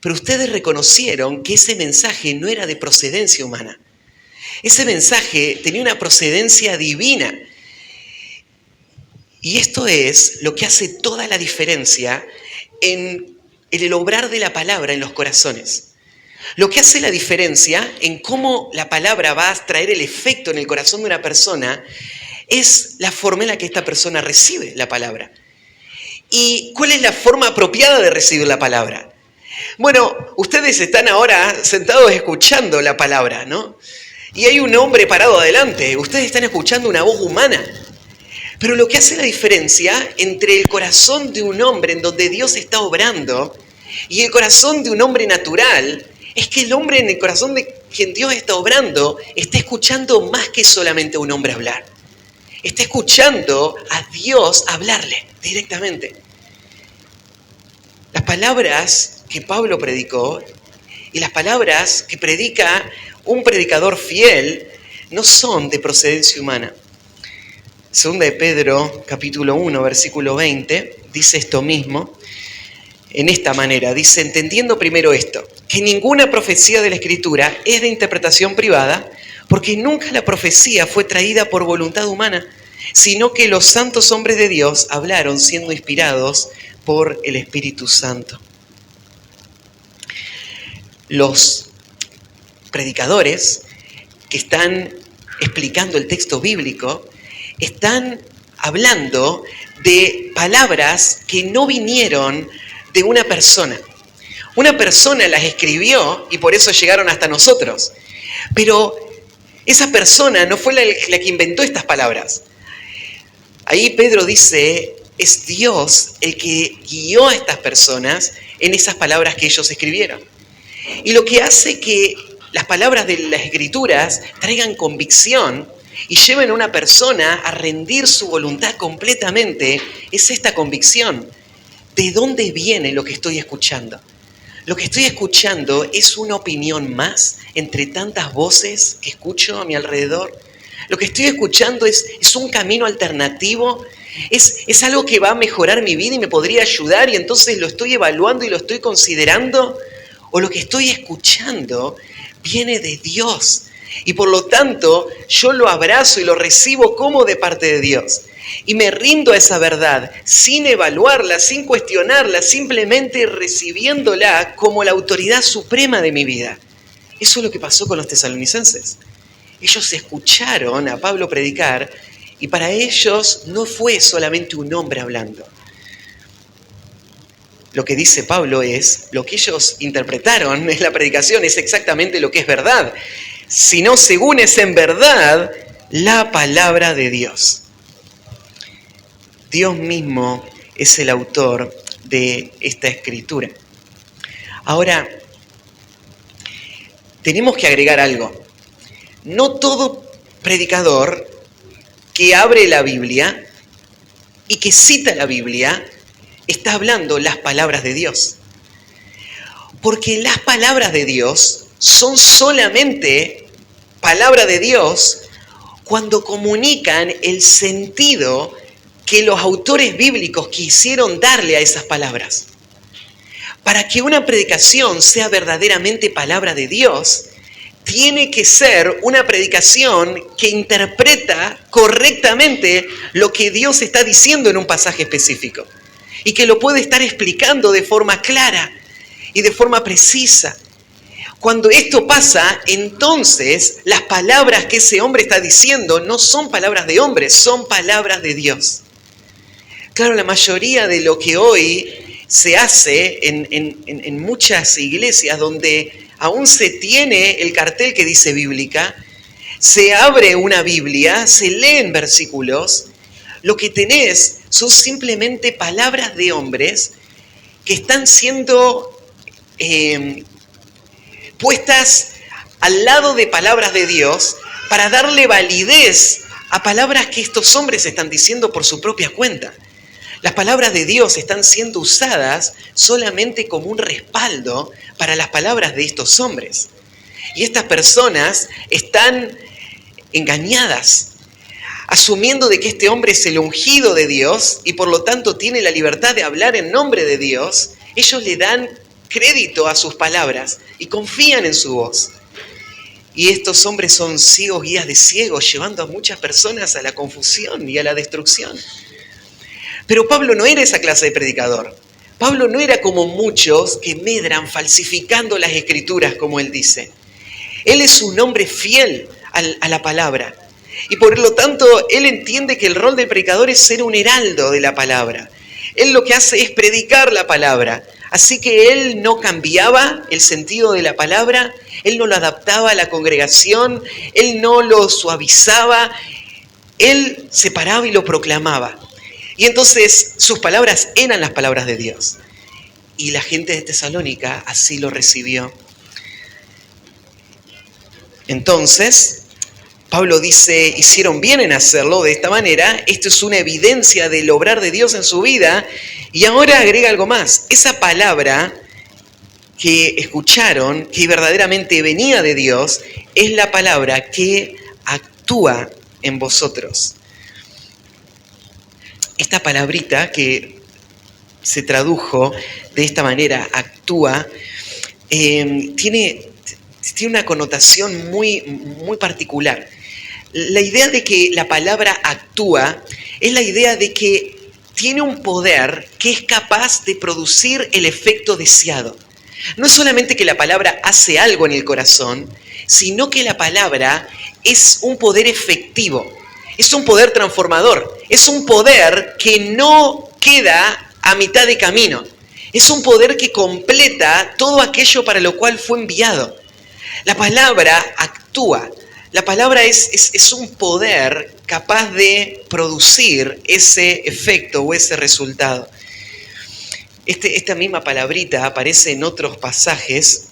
pero ustedes reconocieron que ese mensaje no era de procedencia humana. Ese mensaje tenía una procedencia divina. Y esto es lo que hace toda la diferencia en el obrar de la palabra en los corazones. Lo que hace la diferencia en cómo la palabra va a traer el efecto en el corazón de una persona es la forma en la que esta persona recibe la palabra. ¿Y cuál es la forma apropiada de recibir la palabra? Bueno, ustedes están ahora sentados escuchando la palabra, ¿no? Y hay un hombre parado adelante. Ustedes están escuchando una voz humana. Pero lo que hace la diferencia entre el corazón de un hombre en donde Dios está obrando y el corazón de un hombre natural es que el hombre en el corazón de quien Dios está obrando está escuchando más que solamente a un hombre hablar. Está escuchando a Dios hablarle directamente. Las palabras que Pablo predicó y las palabras que predica un predicador fiel no son de procedencia humana. Segunda de Pedro, capítulo 1, versículo 20, dice esto mismo, en esta manera. Dice, entendiendo primero esto, que ninguna profecía de la Escritura es de interpretación privada, porque nunca la profecía fue traída por voluntad humana, sino que los santos hombres de Dios hablaron siendo inspirados por el Espíritu Santo. Los predicadores que están explicando el texto bíblico están hablando de palabras que no vinieron de una persona. Una persona las escribió y por eso llegaron hasta nosotros. Pero esa persona no fue la que inventó estas palabras. Ahí Pedro dice, es Dios el que guió a estas personas en esas palabras que ellos escribieron. Y lo que hace que las palabras de las Escrituras traigan convicción y lleven a una persona a rendir su voluntad completamente, es esta convicción. ¿De dónde viene lo que estoy escuchando? Lo que estoy escuchando es una opinión más entre tantas voces que escucho a mi alrededor. Lo que estoy escuchando es un camino alternativo, es algo que va a mejorar mi vida y me podría ayudar y entonces lo estoy evaluando y lo estoy considerando. O lo que estoy escuchando viene de Dios. Y por lo tanto, yo lo abrazo y lo recibo como de parte de Dios. Y me rindo a esa verdad, sin evaluarla, sin cuestionarla, simplemente recibiéndola como la autoridad suprema de mi vida. Eso es lo que pasó con los tesalonicenses. Ellos escucharon a Pablo predicar y para ellos no fue solamente un hombre hablando. Lo que dice Pablo es, lo que ellos interpretaron en la predicación es exactamente lo que es verdad, sino según es en verdad la palabra de Dios. Dios mismo es el autor de esta escritura. Ahora, tenemos que agregar algo. No todo predicador que abre la Biblia y que cita la Biblia está hablando las palabras de Dios. Porque las palabras de Dios son solamente palabra de Dios cuando comunican el sentido que los autores bíblicos quisieron darle a esas palabras. Para que una predicación sea verdaderamente palabra de Dios, tiene que ser una predicación que interpreta correctamente lo que Dios está diciendo en un pasaje específico. y que lo puede estar explicando de forma clara y de forma precisa. Cuando esto pasa, entonces las palabras que ese hombre está diciendo no son palabras de hombre, son palabras de Dios. Claro, la mayoría de lo que hoy se hace en muchas iglesias donde aún se tiene el cartel que dice bíblica, se abre una Biblia, se leen versículos, lo que tenés son simplemente palabras de hombres que están siendo puestas al lado de palabras de Dios para darle validez a palabras que estos hombres están diciendo por su propia cuenta. Las palabras de Dios están siendo usadas solamente como un respaldo para las palabras de estos hombres. Y estas personas están engañadas, asumiendo de que este hombre es el ungido de Dios y por lo tanto tiene la libertad de hablar en nombre de Dios. Ellos le dan crédito a sus palabras y confían en su voz. Y estos hombres son ciegos guías de ciegos, llevando a muchas personas a la confusión y a la destrucción. Pero Pablo no era esa clase de predicador. Pablo no era como muchos que medran falsificando las escrituras, como él dice. Él es un hombre fiel a la palabra. Y por lo tanto, él entiende que el rol del predicador es ser un heraldo de la palabra. Él lo que hace es predicar la palabra. Así que él no cambiaba el sentido de la palabra, él no lo adaptaba a la congregación, él no lo suavizaba, él se paraba y lo proclamaba. Y entonces sus palabras eran las palabras de Dios. Y la gente de Tesalónica así lo recibió. Entonces, Pablo dice, hicieron bien en hacerlo de esta manera. Esto es una evidencia del obrar de Dios en su vida. Y ahora agrega algo más. Esa palabra que escucharon, que verdaderamente venía de Dios, es la palabra que actúa en vosotros. Esta palabrita que se tradujo de esta manera, actúa, tiene una connotación muy, muy particular. La idea de que la palabra actúa es la idea de que tiene un poder que es capaz de producir el efecto deseado. No es solamente que la palabra hace algo en el corazón, sino que la palabra es un poder efectivo, es un poder transformador, es un poder que no queda a mitad de camino, es un poder que completa todo aquello para lo cual fue enviado. La palabra actúa. La palabra es un poder capaz de producir ese efecto o ese resultado. Esta misma palabrita aparece en otros pasajes,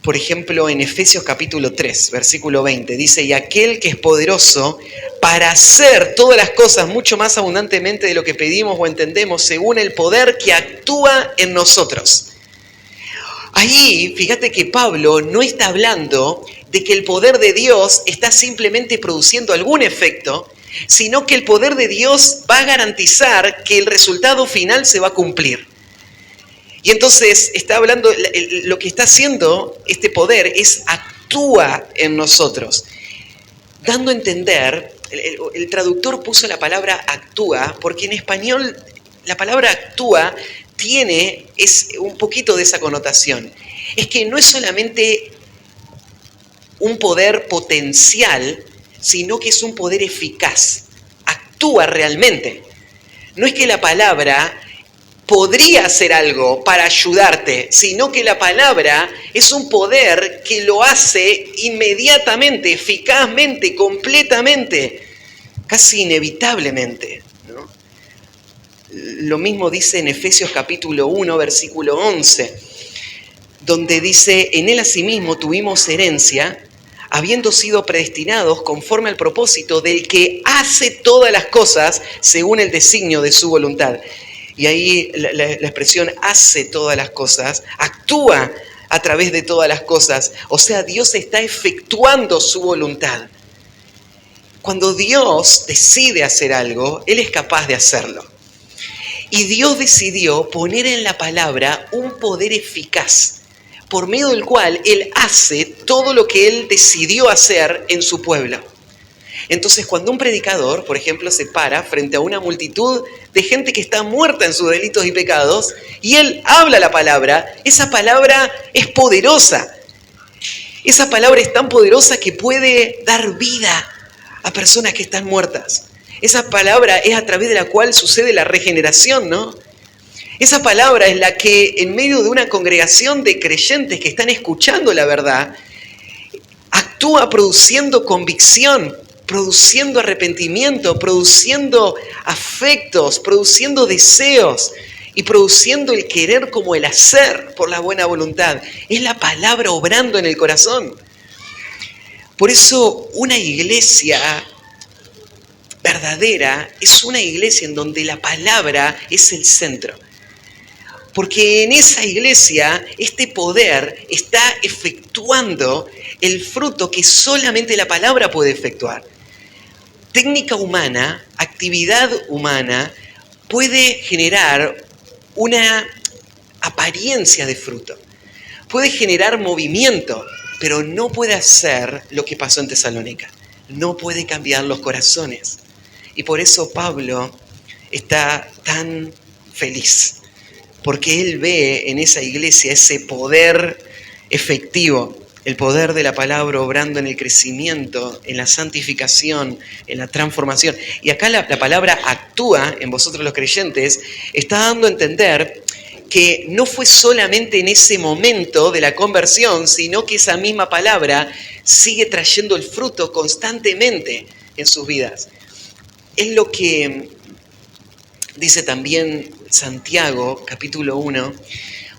por ejemplo en Efesios capítulo 3, versículo 20. Dice, y aquel que es poderoso para hacer todas las cosas mucho más abundantemente de lo que pedimos o entendemos, según el poder que actúa en nosotros. Ahí, fíjate que Pablo no está hablando de que el poder de Dios está simplemente produciendo algún efecto, sino que el poder de Dios va a garantizar que el resultado final se va a cumplir. Y entonces está hablando, lo que está haciendo este poder es actúa en nosotros, dando a entender, el traductor puso la palabra actúa, porque en español la palabra actúa es un poquito de esa connotación. Es que no es solamente un poder potencial, sino que es un poder eficaz. Actúa realmente. No es que la palabra podría hacer algo para ayudarte, sino que la palabra es un poder que lo hace inmediatamente, eficazmente, completamente, casi inevitablemente, ¿no? Lo mismo dice en Efesios capítulo 1, versículo 11, donde dice, en él asimismo tuvimos herencia, habiendo sido predestinados conforme al propósito del que hace todas las cosas según el designio de su voluntad. Y ahí la expresión hace todas las cosas, actúa a través de todas las cosas. O sea, Dios está efectuando su voluntad. Cuando Dios decide hacer algo, Él es capaz de hacerlo. Y Dios decidió poner en la palabra un poder eficaz, por medio del cual Él hace todo lo que Él decidió hacer en su pueblo. Entonces, cuando un predicador, por ejemplo, se para frente a una multitud de gente que está muerta en sus delitos y pecados, y él habla la palabra, esa palabra es poderosa. Esa palabra es tan poderosa que puede dar vida a personas que están muertas. Esa palabra es a través de la cual sucede la regeneración, ¿no? Esa palabra es la que en medio de una congregación de creyentes que están escuchando la verdad, actúa produciendo convicción, produciendo arrepentimiento, produciendo afectos, produciendo deseos y produciendo el querer como el hacer por la buena voluntad. Es la palabra obrando en el corazón. Por eso una iglesia verdadera es una iglesia en donde la palabra es el centro. Porque en esa iglesia este poder está efectuando el fruto que solamente la palabra puede efectuar. Técnica humana, actividad humana, puede generar una apariencia de fruto. Puede generar movimiento, pero no puede hacer lo que pasó en Tesalónica. No puede cambiar los corazones. Y por eso Pablo está tan feliz. Porque él ve en esa iglesia ese poder efectivo, el poder de la palabra obrando en el crecimiento, en la santificación, en la transformación. Y acá la palabra actúa en vosotros los creyentes, está dando a entender que no fue solamente en ese momento de la conversión, sino que esa misma palabra sigue trayendo el fruto constantemente en sus vidas. Es lo que dice también Santiago, capítulo 1,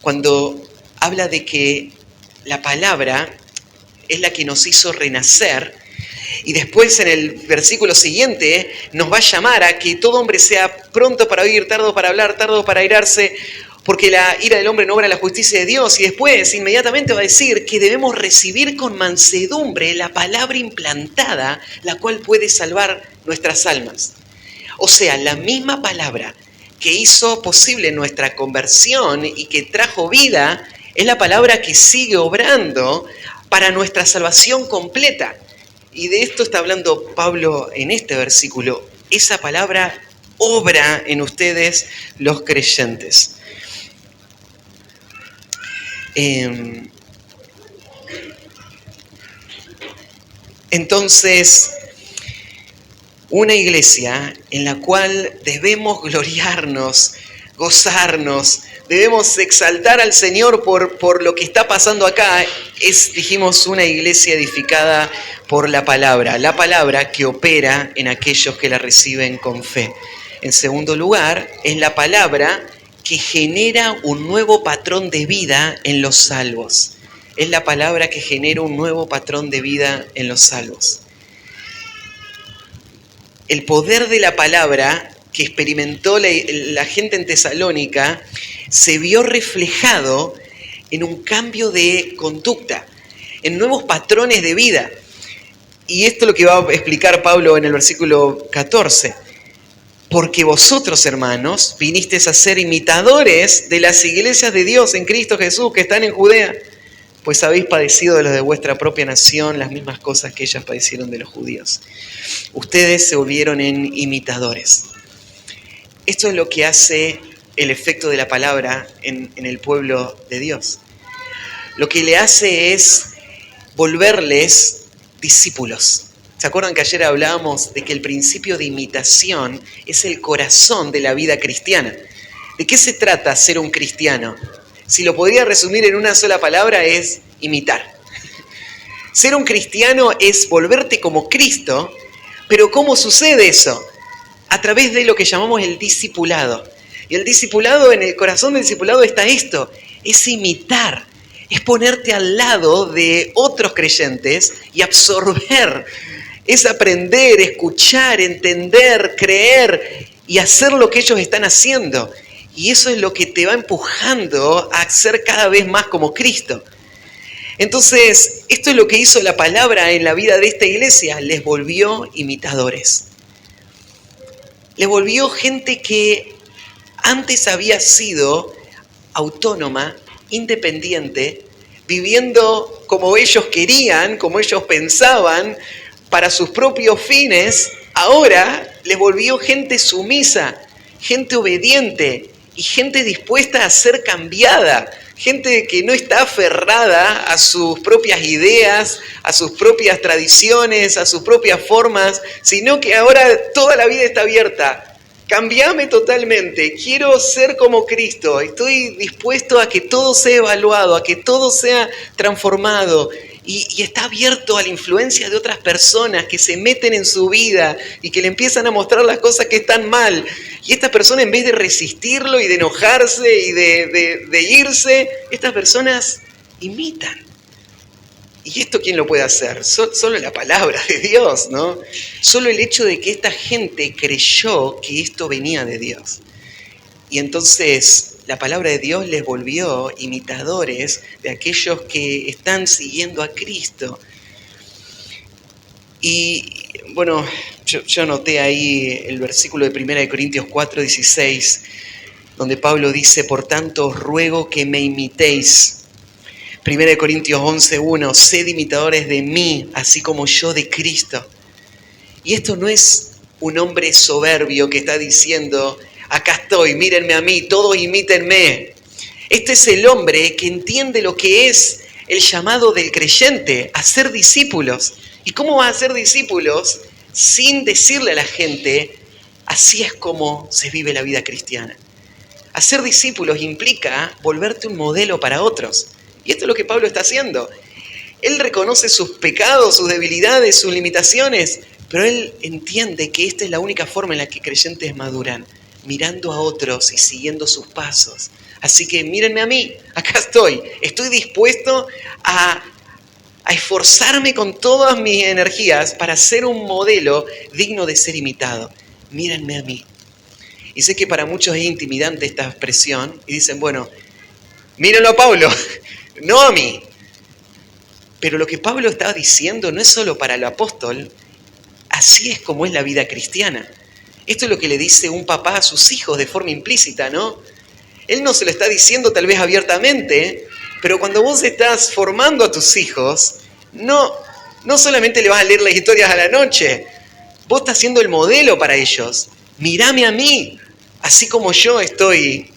cuando habla de que la palabra es la que nos hizo renacer, y después en el versículo siguiente nos va a llamar a que todo hombre sea pronto para oír, tardo para hablar, tardo para airarse, porque la ira del hombre no obra la justicia de Dios. Y después inmediatamente va a decir que debemos recibir con mansedumbre la palabra implantada, la cual puede salvar nuestras almas. O sea, la misma palabra que hizo posible nuestra conversión y que trajo vida, es la palabra que sigue obrando para nuestra salvación completa. Y de esto está hablando Pablo en este versículo. Esa palabra obra en ustedes los creyentes. Entonces, una iglesia en la cual debemos gloriarnos, gozarnos, debemos exaltar al Señor por lo que está pasando acá, es, dijimos, una iglesia edificada por la palabra que opera en aquellos que la reciben con fe. En segundo lugar, es la palabra que genera un nuevo patrón de vida en los salvos. Es la palabra que genera un nuevo patrón de vida en los salvos. El poder de la palabra que experimentó la gente en Tesalónica se vio reflejado en un cambio de conducta, en nuevos patrones de vida. Y esto es lo que va a explicar Pablo en el versículo 14. Porque vosotros, hermanos, vinisteis a ser imitadores de las iglesias de Dios en Cristo Jesús que están en Judea, pues habéis padecido de los de vuestra propia nación las mismas cosas que ellas padecieron de los judíos. Ustedes se volvieron en imitadores. Esto es lo que hace el efecto de la palabra en el pueblo de Dios. Lo que le hace es volverles discípulos. ¿Se acuerdan que ayer hablábamos de que el principio de imitación es el corazón de la vida cristiana? ¿De qué se trata ser un cristiano? Si lo podría resumir en una sola palabra, es imitar. Ser un cristiano es volverte como Cristo, pero ¿cómo sucede eso? A través de lo que llamamos el discipulado. Y el discipulado, en el corazón del discipulado está esto, es imitar, es ponerte al lado de otros creyentes y absorber, es aprender, escuchar, entender, creer y hacer lo que ellos están haciendo. Y eso es lo que te va empujando a ser cada vez más como Cristo. Entonces, esto es lo que hizo la palabra en la vida de esta iglesia. Les volvió imitadores. Les volvió gente que antes había sido autónoma, independiente, viviendo como ellos querían, como ellos pensaban, para sus propios fines, ahora les volvió gente sumisa, gente obediente y gente dispuesta a ser cambiada. Gente que no está aferrada a sus propias ideas, a sus propias tradiciones, a sus propias formas, sino que ahora toda la vida está abierta. Cambiame totalmente, quiero ser como Cristo, estoy dispuesto a que todo sea evaluado, a que todo sea transformado. Y está abierto a la influencia de otras personas que se meten en su vida y que le empiezan a mostrar las cosas que están mal. Y esta persona, en vez de resistirlo y de enojarse y de irse, estas personas imitan. ¿Y esto quién lo puede hacer? Solo la palabra de Dios, ¿no? Solo el hecho de que esta gente creyó que esto venía de Dios. Y entonces la palabra de Dios les volvió imitadores de aquellos que están siguiendo a Cristo. Y bueno, yo anoté ahí el versículo de 1 Corintios 4:16, donde Pablo dice: por tanto os ruego que me imitéis. 1 Corintios 11:1, sed imitadores de mí, así como yo de Cristo. Y esto no es un hombre soberbio que está diciendo: acá estoy, mírenme a mí, todos imítenme. Este es el hombre que entiende lo que es el llamado del creyente, a ser discípulos. ¿Y cómo vas a ser discípulos sin decirle a la gente: así es como se vive la vida cristiana? Hacer discípulos implica volverte un modelo para otros. Y esto es lo que Pablo está haciendo. Él reconoce sus pecados, sus debilidades, sus limitaciones, pero él entiende que esta es la única forma en la que creyentes maduran, mirando a otros y siguiendo sus pasos. Así que mírenme a mí, acá estoy dispuesto a esforzarme con todas mis energías para ser un modelo digno de ser imitado. Mírenme a mí. Y sé que para muchos es intimidante esta expresión y dicen: bueno, mírenlo a Pablo, no a mí. Pero lo que Pablo estaba diciendo no es solo para el apóstol, así es como es la vida cristiana. Esto es lo que le dice un papá a sus hijos de forma implícita, ¿no? Él no se lo está diciendo tal vez abiertamente, pero cuando vos estás formando a tus hijos, no solamente le vas a leer las historias a la noche, vos estás siendo el modelo para ellos. Mírame a mí, así como yo estoy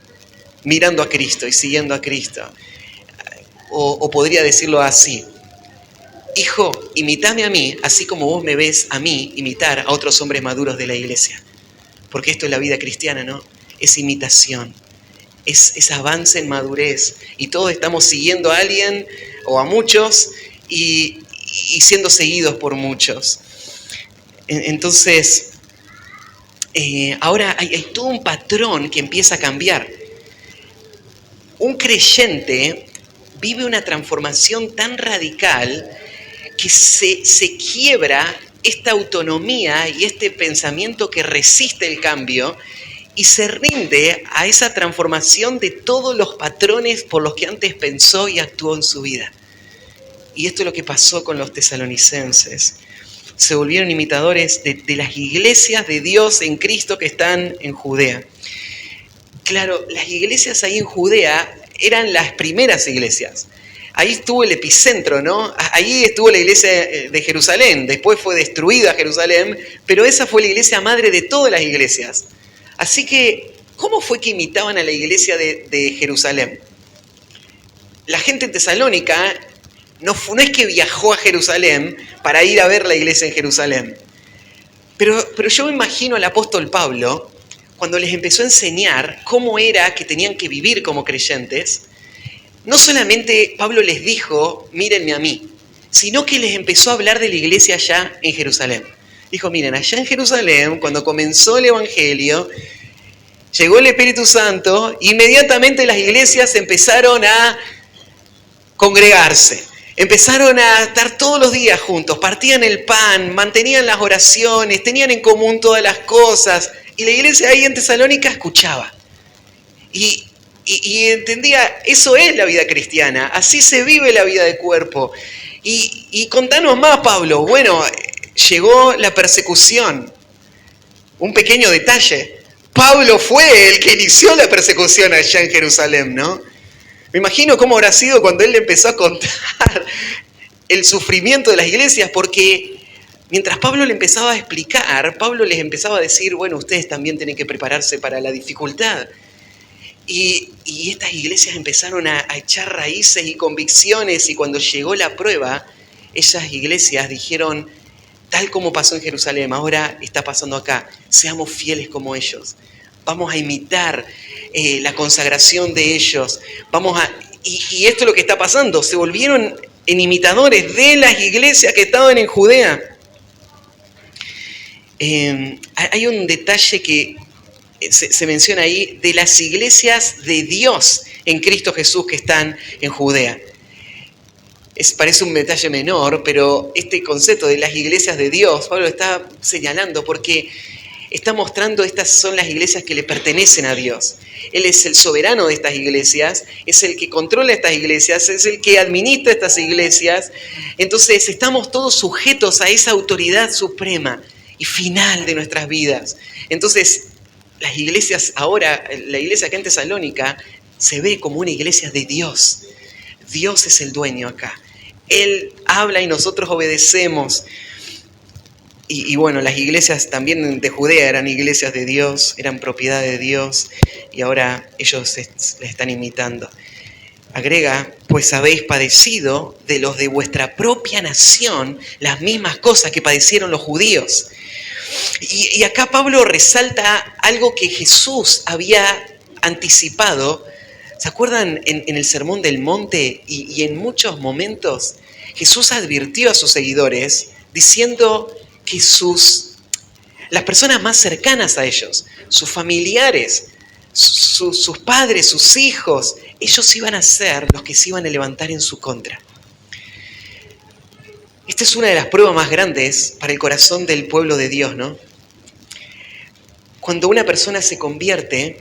mirando a Cristo y siguiendo a Cristo. O podría decirlo así: hijo, imítame a mí, así como vos me ves a mí imitar a otros hombres maduros de la iglesia. Porque esto es la vida cristiana, ¿no? Es imitación, es avance en madurez. Y todos estamos siguiendo a alguien o a muchos y siendo seguidos por muchos. Entonces, ahora hay todo un patrón que empieza a cambiar. Un creyente vive una transformación tan radical que se quiebra esta autonomía y este pensamiento que resiste el cambio y se rinde a esa transformación de todos los patrones por los que antes pensó y actuó en su vida. Y esto es lo que pasó con los tesalonicenses. Se volvieron imitadores de las iglesias de Dios en Cristo que están en Judea. Claro, las iglesias ahí en Judea eran las primeras iglesias. Ahí estuvo el epicentro, ¿no? Ahí estuvo la iglesia de Jerusalén. Después fue destruida Jerusalén, pero esa fue la iglesia madre de todas las iglesias. Así que, ¿cómo fue que imitaban a la iglesia de Jerusalén? La gente en Tesalónica no es que viajó a Jerusalén para ir a ver la iglesia en Jerusalén. Pero yo me imagino al apóstol Pablo, cuando les empezó a enseñar cómo era que tenían que vivir como creyentes, no solamente Pablo les dijo: mírenme a mí, sino que les empezó a hablar de la iglesia allá en Jerusalén. Dijo: miren, allá en Jerusalén, cuando comenzó el Evangelio, llegó el Espíritu Santo, inmediatamente las iglesias empezaron a congregarse. Empezaron a estar todos los días juntos, partían el pan, mantenían las oraciones, tenían en común todas las cosas. Y la iglesia ahí en Tesalónica escuchaba. Y entendía, eso es la vida cristiana, así se vive la vida de cuerpo. Y contanos más, Pablo. Bueno, llegó la persecución. Un pequeño detalle: Pablo fue el que inició la persecución allá en Jerusalén, ¿no? Me imagino cómo habrá sido cuando él le empezó a contar el sufrimiento de las iglesias, porque Mientras Pablo le empezaba a explicar, Pablo les empezaba a decir, bueno, ustedes también tienen que prepararse para la dificultad. Y estas iglesias empezaron a echar raíces y convicciones, y cuando llegó la prueba, esas iglesias dijeron, tal como pasó en Jerusalén, ahora está pasando acá, seamos fieles como ellos. Vamos a imitar la consagración de ellos. Y esto es lo que está pasando, se volvieron en imitadores de las iglesias que estaban en Judea. Hay un detalle que se menciona ahí de las iglesias de Dios en Cristo Jesús que están en Judea. Parece un detalle menor, pero este concepto de las iglesias de Dios, Pablo está señalando porque está mostrando estas son las iglesias que le pertenecen a Dios. Él es el soberano de estas iglesias, es el que controla estas iglesias, es el que administra estas iglesias. Entonces estamos todos sujetos a esa autoridad suprema y final de nuestras vidas. Entonces, las iglesias ahora, la iglesia acá en Tesalónica, se ve como una iglesia de Dios. Dios es el dueño acá. Él habla y nosotros obedecemos. Y bueno, las iglesias también de Judea eran iglesias de Dios, eran propiedad de Dios, y ahora ellos les están imitando. Agrega, pues habéis padecido de los de vuestra propia nación las mismas cosas que padecieron los judíos. Y acá Pablo resalta algo que Jesús había anticipado. ¿Se acuerdan en el Sermón del Monte? Y en muchos momentos Jesús advirtió a sus seguidores diciendo que las personas más cercanas a ellos, sus familiares, sus padres, sus hijos, ellos iban a ser los que se iban a levantar en su contra. Esta es una de las pruebas más grandes para el corazón del pueblo de Dios, ¿no? Cuando una persona se convierte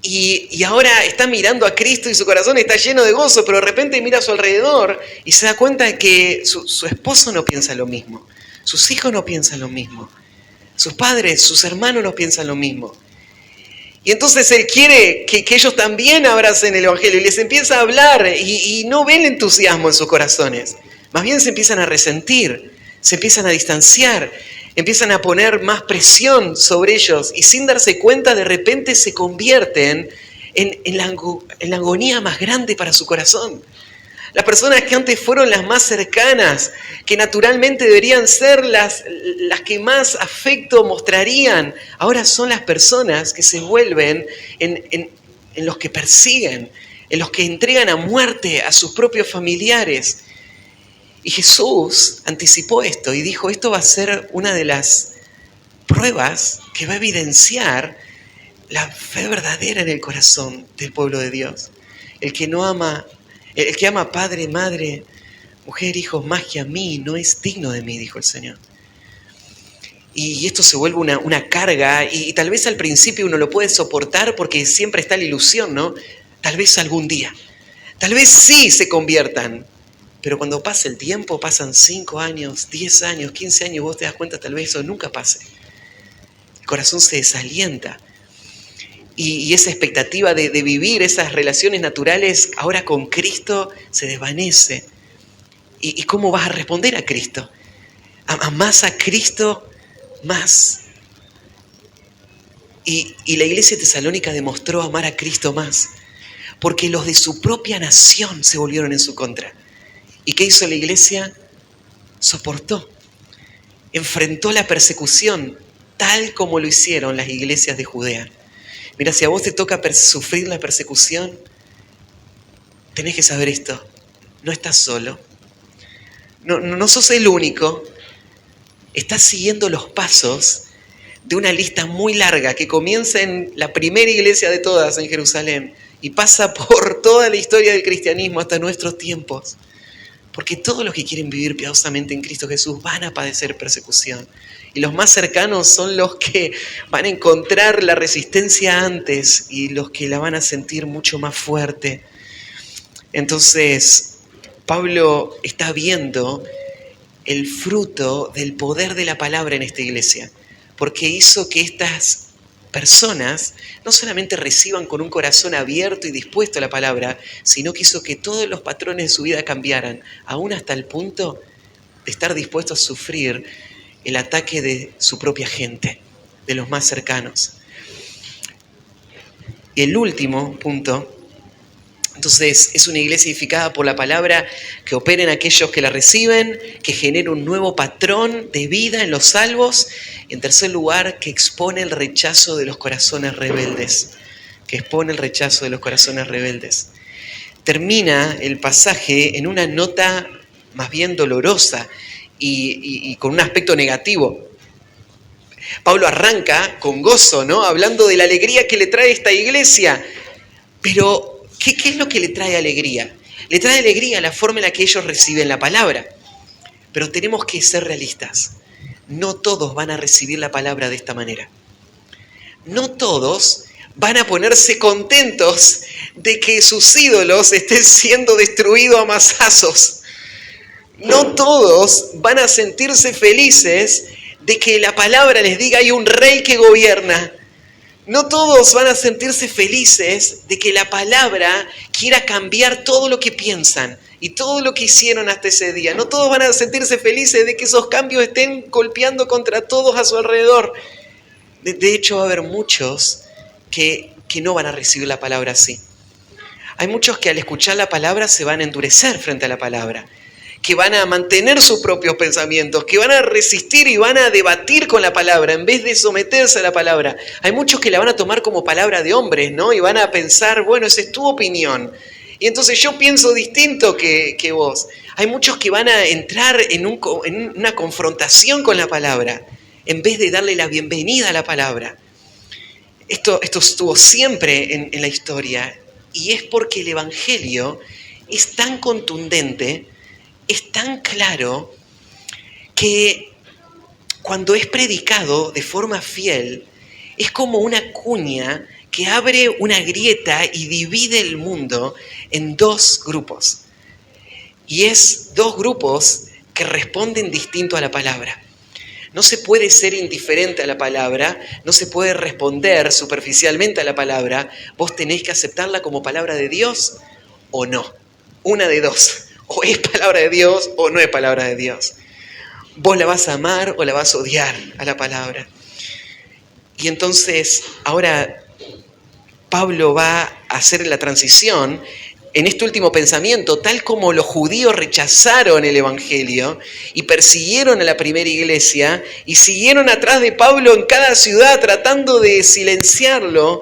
y ahora está mirando a Cristo y su corazón está lleno de gozo, pero de repente mira a su alrededor y se da cuenta de que su esposo no piensa lo mismo, sus hijos no piensan lo mismo, sus padres, sus hermanos no piensan lo mismo. Y entonces él quiere que ellos también abracen el Evangelio y les empieza a hablar y no ven el entusiasmo en sus corazones. Más bien se empiezan a resentir, se empiezan a distanciar, empiezan a poner más presión sobre ellos y sin darse cuenta de repente se convierten en la agonía más grande para su corazón. Las personas que antes fueron las más cercanas, que naturalmente deberían ser las que más afecto mostrarían, ahora son las personas que se vuelven en los que persiguen, en los que entregan a muerte a sus propios familiares. Y Jesús anticipó esto y dijo, esto va a ser una de las pruebas que va a evidenciar la fe verdadera en el corazón del pueblo de Dios. El que ama padre, madre, mujer, hijos más que a mí, no es digno de mí, dijo el Señor. Y esto se vuelve una carga y tal vez al principio uno lo puede soportar porque siempre está la ilusión, ¿no? Tal vez algún día, tal vez sí se conviertan. Pero cuando pasa el tiempo, pasan 5 años, 10 años, 15 años, vos te das cuenta tal vez eso nunca pase. El corazón se desalienta. Y esa expectativa de vivir esas relaciones naturales ahora con Cristo se desvanece. ¿Y cómo vas a responder a Cristo? ¿Amás a Cristo más? Y la iglesia tesalónica demostró amar a Cristo más. Porque los de su propia nación se volvieron en su contra. ¿Y qué hizo la iglesia? Soportó, enfrentó la persecución tal como lo hicieron las iglesias de Judea. Mira, si a vos te toca sufrir la persecución, tenés que saber esto, no estás solo, no sos el único, estás siguiendo los pasos de una lista muy larga que comienza en la primera iglesia de todas en Jerusalén y pasa por toda la historia del cristianismo hasta nuestros tiempos. Porque todos los que quieren vivir piadosamente en Cristo Jesús van a padecer persecución. Y los más cercanos son los que van a encontrar la resistencia antes y los que la van a sentir mucho más fuerte. Entonces, Pablo está viendo el fruto del poder de la palabra en esta iglesia. Porque hizo que estas personas no solamente reciban con un corazón abierto y dispuesto a la palabra, sino que hizo que todos los patrones de su vida cambiaran, aún hasta el punto de estar dispuestos a sufrir el ataque de su propia gente, de los más cercanos. Y el último punto, entonces, es una iglesia edificada por la palabra que opera en aquellos que la reciben, que genera un nuevo patrón de vida en los salvos. Y en tercer lugar, que expone el rechazo de los corazones rebeldes. Que expone el rechazo de los corazones rebeldes. Termina el pasaje en una nota más bien dolorosa y con un aspecto negativo. Pablo arranca con gozo, ¿no? Hablando de la alegría que le trae esta iglesia. Pero, ¿qué es lo que le trae alegría? Le trae alegría la forma en la que ellos reciben la palabra. Pero tenemos que ser realistas. No todos van a recibir la palabra de esta manera. No todos van a ponerse contentos de que sus ídolos estén siendo destruidos a mazazos. No todos van a sentirse felices de que la palabra les diga hay un rey que gobierna. No todos van a sentirse felices de que la palabra quiera cambiar todo lo que piensan y todo lo que hicieron hasta ese día. No todos van a sentirse felices de que esos cambios estén golpeando contra todos a su alrededor. De hecho, va a haber muchos que no van a recibir la palabra así. Hay muchos que al escuchar la palabra se van a endurecer frente a la palabra, que van a mantener sus propios pensamientos, que van a resistir y van a debatir con la palabra en vez de someterse a la palabra. Hay muchos que la van a tomar como palabra de hombres, ¿no? Y van a pensar, bueno, esa es tu opinión. Y entonces yo pienso distinto que vos. Hay muchos que van a entrar en una confrontación con la palabra en vez de darle la bienvenida a la palabra. Esto estuvo siempre en la historia y es porque el Evangelio es tan contundente, es tan claro, que cuando es predicado de forma fiel, es como una cuña que abre una grieta y divide el mundo en dos grupos. Y es dos grupos que responden distinto a la palabra. No se puede ser indiferente a la palabra, no se puede responder superficialmente a la palabra. Vos tenés que aceptarla como palabra de Dios o no. Una de dos. O es palabra de Dios o no es palabra de Dios. Vos la vas a amar o la vas a odiar a la palabra. Y entonces, ahora Pablo va a hacer la transición en este último pensamiento, tal como los judíos rechazaron el Evangelio y persiguieron a la primera iglesia y siguieron atrás de Pablo en cada ciudad tratando de silenciarlo.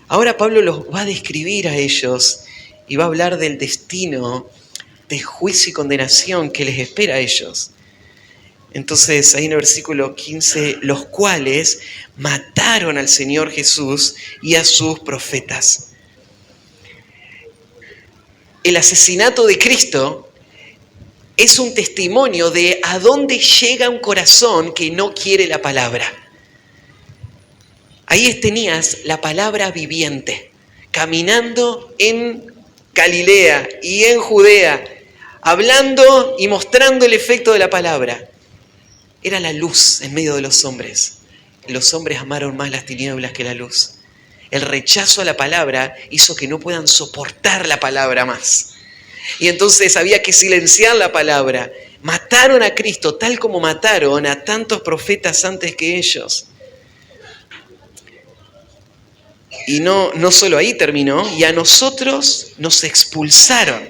Ahora Pablo los va a describir a ellos y va a hablar del destino de juicio y condenación que les espera a ellos. Entonces, ahí en el versículo 15, los cuales mataron al Señor Jesús y a sus profetas. El asesinato de Cristo es un testimonio de a dónde llega un corazón que no quiere la palabra. Ahí tenías la palabra viviente, caminando en Galilea y en Judea, hablando y mostrando el efecto de la palabra. Era la luz en medio de los hombres. Los hombres amaron más las tinieblas que la luz. El rechazo a la palabra hizo que no puedan soportar la palabra más. Y entonces había que silenciar la palabra. Mataron a Cristo tal como mataron a tantos profetas antes que ellos. Y no solo ahí terminó, y a nosotros nos expulsaron.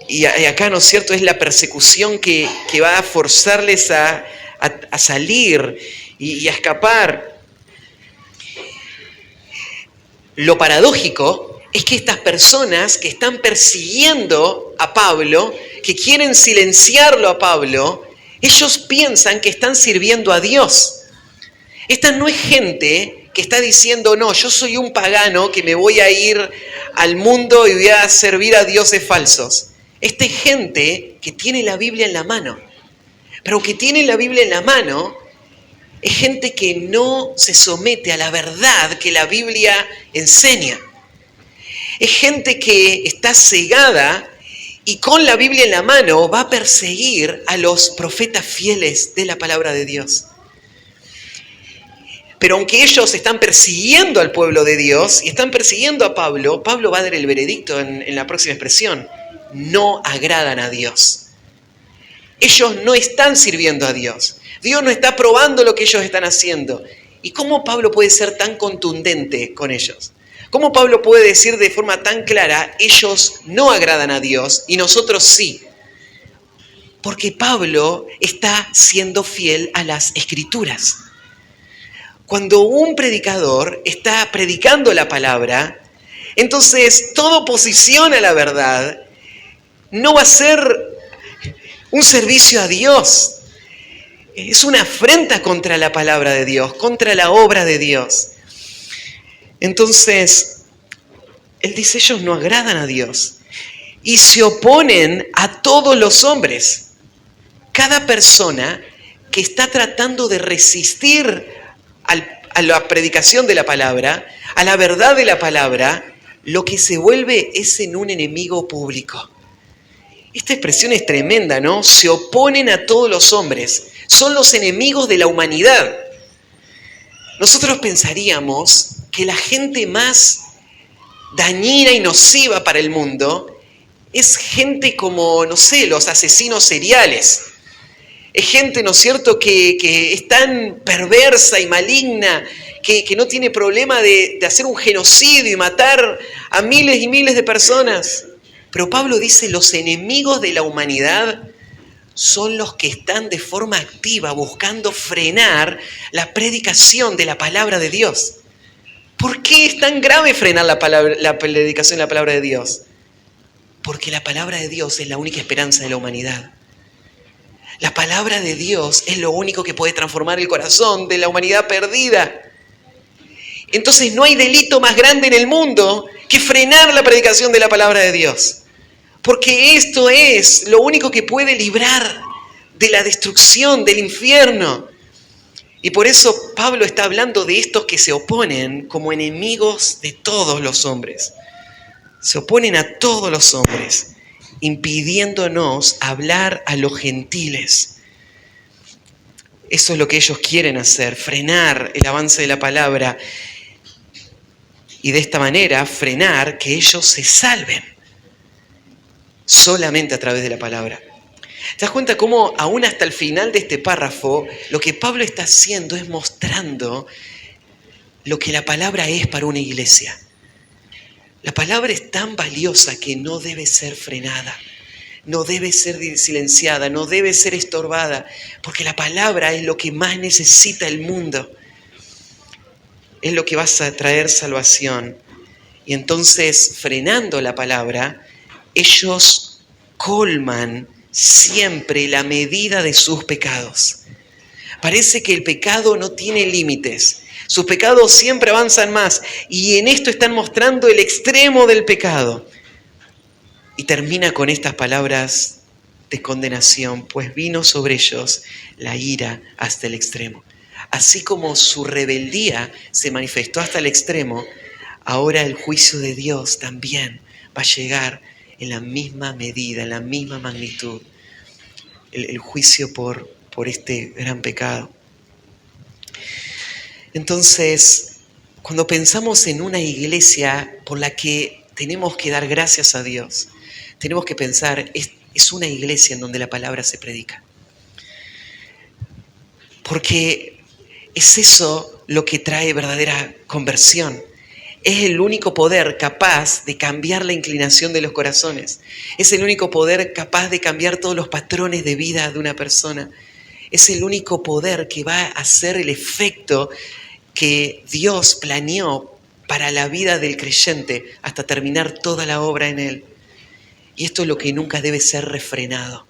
Y acá, ¿no es cierto?, es la persecución que va a forzarles a salir y a escapar. Lo paradójico es que estas personas que están persiguiendo a Pablo, que quieren silenciarlo a Pablo, ellos piensan que están sirviendo a Dios. Esta no es gente que está diciendo, no, yo soy un pagano que me voy a ir al mundo y voy a servir a dioses falsos. Esta es gente que tiene la Biblia en la mano. Pero aunque tiene la Biblia en la mano, es gente que no se somete a la verdad que la Biblia enseña. Es gente que está cegada y con la Biblia en la mano va a perseguir a los profetas fieles de la palabra de Dios. Pero aunque ellos están persiguiendo al pueblo de Dios y están persiguiendo a Pablo, Pablo va a dar el veredicto en la próxima expresión. No agradan a Dios. ellos no están sirviendo a Dios. Dios no está aprobando lo que ellos están haciendo. ¿Y cómo Pablo puede ser tan contundente con ellos? ¿Cómo Pablo puede decir de forma tan clara, ellos no agradan a Dios y nosotros sí? Porque Pablo está siendo fiel a las Escrituras. Cuando un predicador está predicando la palabra, entonces toda oposición a la verdad no va a ser un servicio a Dios. Es una afrenta contra la palabra de Dios, contra la obra de Dios. Entonces, él dice, ellos no agradan a Dios y se oponen a todos los hombres. Cada persona que está tratando de resistir a la predicación de la palabra, a la verdad de la palabra, lo que se vuelve es en un enemigo público. Esta expresión es tremenda, ¿no? Se oponen a todos los hombres. Son los enemigos de la humanidad. Nosotros pensaríamos que la gente más dañina y nociva para el mundo es gente como, no sé, los asesinos seriales. Es gente, ¿no es cierto?, que es tan perversa y maligna, que no tiene problema de hacer un genocidio y matar a miles y miles de personas. Pero Pablo dice, los enemigos de la humanidad son los que están de forma activa buscando frenar la predicación de la palabra de Dios. ¿Por qué es tan grave frenar la predicación de la palabra de Dios? Porque la palabra de Dios es la única esperanza de la humanidad. La palabra de Dios es lo único que puede transformar el corazón de la humanidad perdida. Entonces no hay delito más grande en el mundo que frenar la predicación de la palabra de Dios. Porque esto es lo único que puede librar de la destrucción, del infierno. Y por eso Pablo está hablando de estos que se oponen como enemigos de todos los hombres. Se oponen a todos los hombres, impidiéndonos hablar a los gentiles. Eso es lo que ellos quieren hacer, frenar el avance de la palabra y de esta manera frenar que ellos se salven solamente a través de la palabra. ¿Te das cuenta cómo aún hasta el final de este párrafo lo que Pablo está haciendo es mostrando lo que la palabra es para una iglesia? La palabra es tan valiosa que no debe ser frenada, no debe ser silenciada, no debe ser estorbada, porque la palabra es lo que más necesita el mundo. Es lo que va a traer salvación. Y entonces, frenando la palabra, ellos colman siempre la medida de sus pecados. Parece que el pecado no tiene límites. Sus pecados siempre avanzan más. Y en esto están mostrando el extremo del pecado. Y termina con estas palabras de condenación. Pues vino sobre ellos la ira hasta el extremo. Así como su rebeldía se manifestó hasta el extremo, ahora el juicio de Dios también va a llegar en la misma medida, en la misma magnitud. El juicio por este gran pecado. Entonces, cuando pensamos en una iglesia por la que tenemos que dar gracias a Dios, tenemos que pensar, es una iglesia en donde la palabra se predica. Porque es eso lo que trae verdadera conversión. Es el único poder capaz de cambiar la inclinación de los corazones. Es el único poder capaz de cambiar todos los patrones de vida de una persona. Es el único poder que va a hacer el efecto que Dios planeó para la vida del creyente hasta terminar toda la obra en él. Y esto es lo que nunca debe ser refrenado.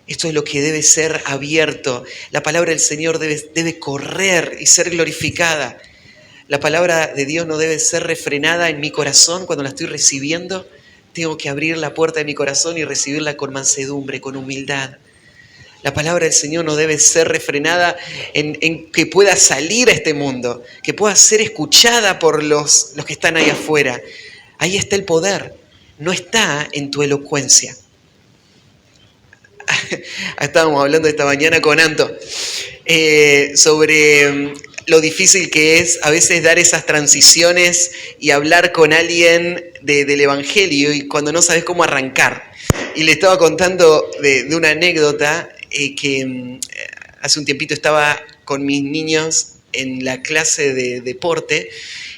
Esto es lo que debe ser abierto. La palabra del Señor debe correr y ser glorificada. La palabra de Dios no debe ser refrenada en mi corazón cuando la estoy recibiendo. Tengo que abrir la puerta de mi corazón y recibirla con mansedumbre, con humildad. La palabra del Señor no debe ser refrenada en que pueda salir a este mundo, que pueda ser escuchada por los que están ahí afuera. Ahí está el poder, no está en tu elocuencia. Estábamos hablando esta mañana con Anto sobre lo difícil que es a veces dar esas transiciones y hablar con alguien del Evangelio y cuando no sabes cómo arrancar. y le estaba contando de una anécdota que hace un tiempito estaba con mis niños en la clase de deporte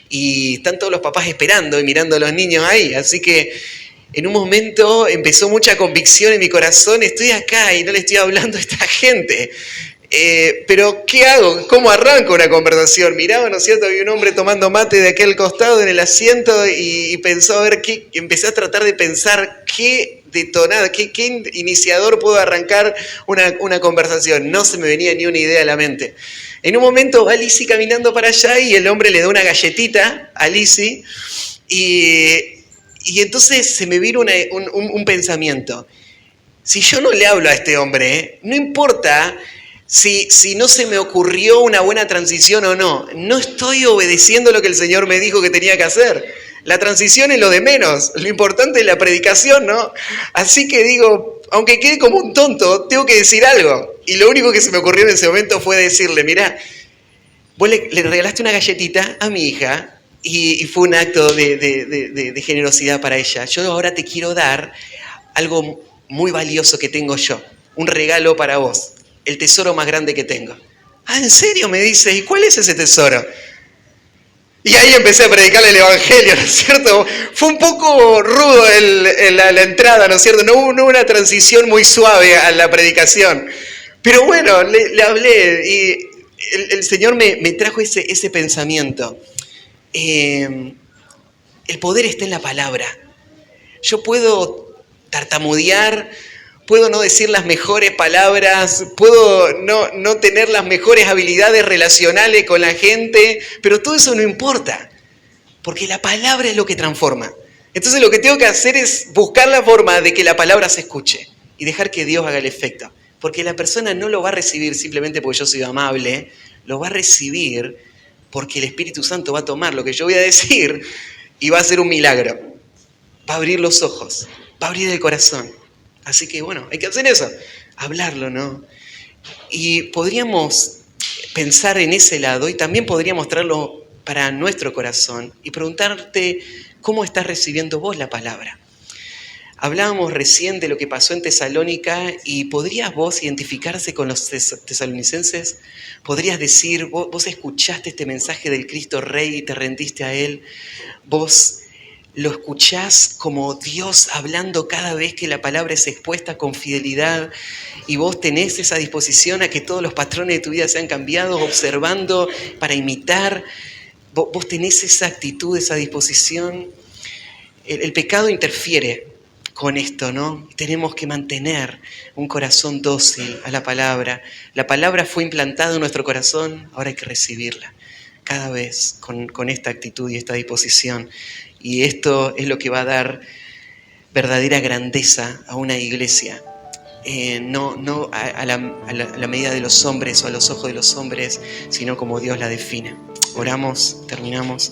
y están todos los papás esperando y mirando a los niños ahí. Así que en un momento empezó mucha convicción en mi corazón, estoy acá y no le estoy hablando a esta gente. Pero, ¿qué hago? ¿Cómo arranco una conversación? Miraba, ¿no es cierto? Había un hombre tomando mate de aquel costado en el asiento y pensó a ver qué, empecé a tratar de pensar qué detonada, qué iniciador puedo arrancar una conversación. No se me venía ni una idea a la mente. En un momento va Lizzie caminando para allá y el hombre le da una galletita a Lizzie y entonces se me vino un pensamiento. Si yo no le hablo a este hombre, no importa si no se me ocurrió una buena transición o no, no estoy obedeciendo lo que el Señor me dijo que tenía que hacer. La transición es lo de menos, lo importante es la predicación, ¿no? Así que digo, aunque quede como un tonto, tengo que decir algo. Y lo único que se me ocurrió en ese momento fue decirle, mirá, vos le regalaste una galletita a mi hija y fue un acto de generosidad para ella. Yo ahora te quiero dar algo muy valioso que tengo yo, un regalo para vos, el tesoro más grande que tengo. Ah, ¿en serio? Me dice, ¿y cuál es ese tesoro? Y ahí empecé a predicarle el Evangelio, ¿no es cierto? Fue un poco rudo la entrada, ¿no es cierto? No hubo una transición muy suave a la predicación. Pero bueno, le hablé y el Señor me trajo ese pensamiento. El poder está en la palabra. Yo puedo tartamudear, puedo no decir las mejores palabras, puedo no tener las mejores habilidades relacionales con la gente, pero todo eso no importa, porque la palabra es lo que transforma. Entonces lo que tengo que hacer es buscar la forma de que la palabra se escuche y dejar que Dios haga el efecto. Porque la persona no lo va a recibir simplemente porque yo soy amable, lo va a recibir porque el Espíritu Santo va a tomar lo que yo voy a decir y va a hacer un milagro. Va a abrir los ojos, va a abrir el corazón. Así que bueno, hay que hacer eso, hablarlo, ¿no? Y podríamos pensar en ese lado y también podríamos traerlo para nuestro corazón y preguntarte cómo estás recibiendo vos la palabra. Hablábamos recién de lo que pasó en Tesalónica y ¿podrías vos identificarse con los tesalonicenses? ¿Podrías decir, vos escuchaste este mensaje del Cristo Rey y te rendiste a Él? ¿Vos lo escuchás como Dios hablando cada vez que la palabra es expuesta con fidelidad y vos tenés esa disposición a que todos los patrones de tu vida sean cambiados, observando para imitar? ¿Vos tenés esa actitud, esa disposición? El pecado interfiere con esto, ¿no? Tenemos que mantener un corazón dócil a la palabra. La palabra fue implantada en nuestro corazón, ahora hay que recibirla cada vez con esta actitud y esta disposición. Y esto es lo que va a dar verdadera grandeza a una iglesia. No a la medida de los hombres o a los ojos de los hombres, sino como Dios la define. Oramos, terminamos.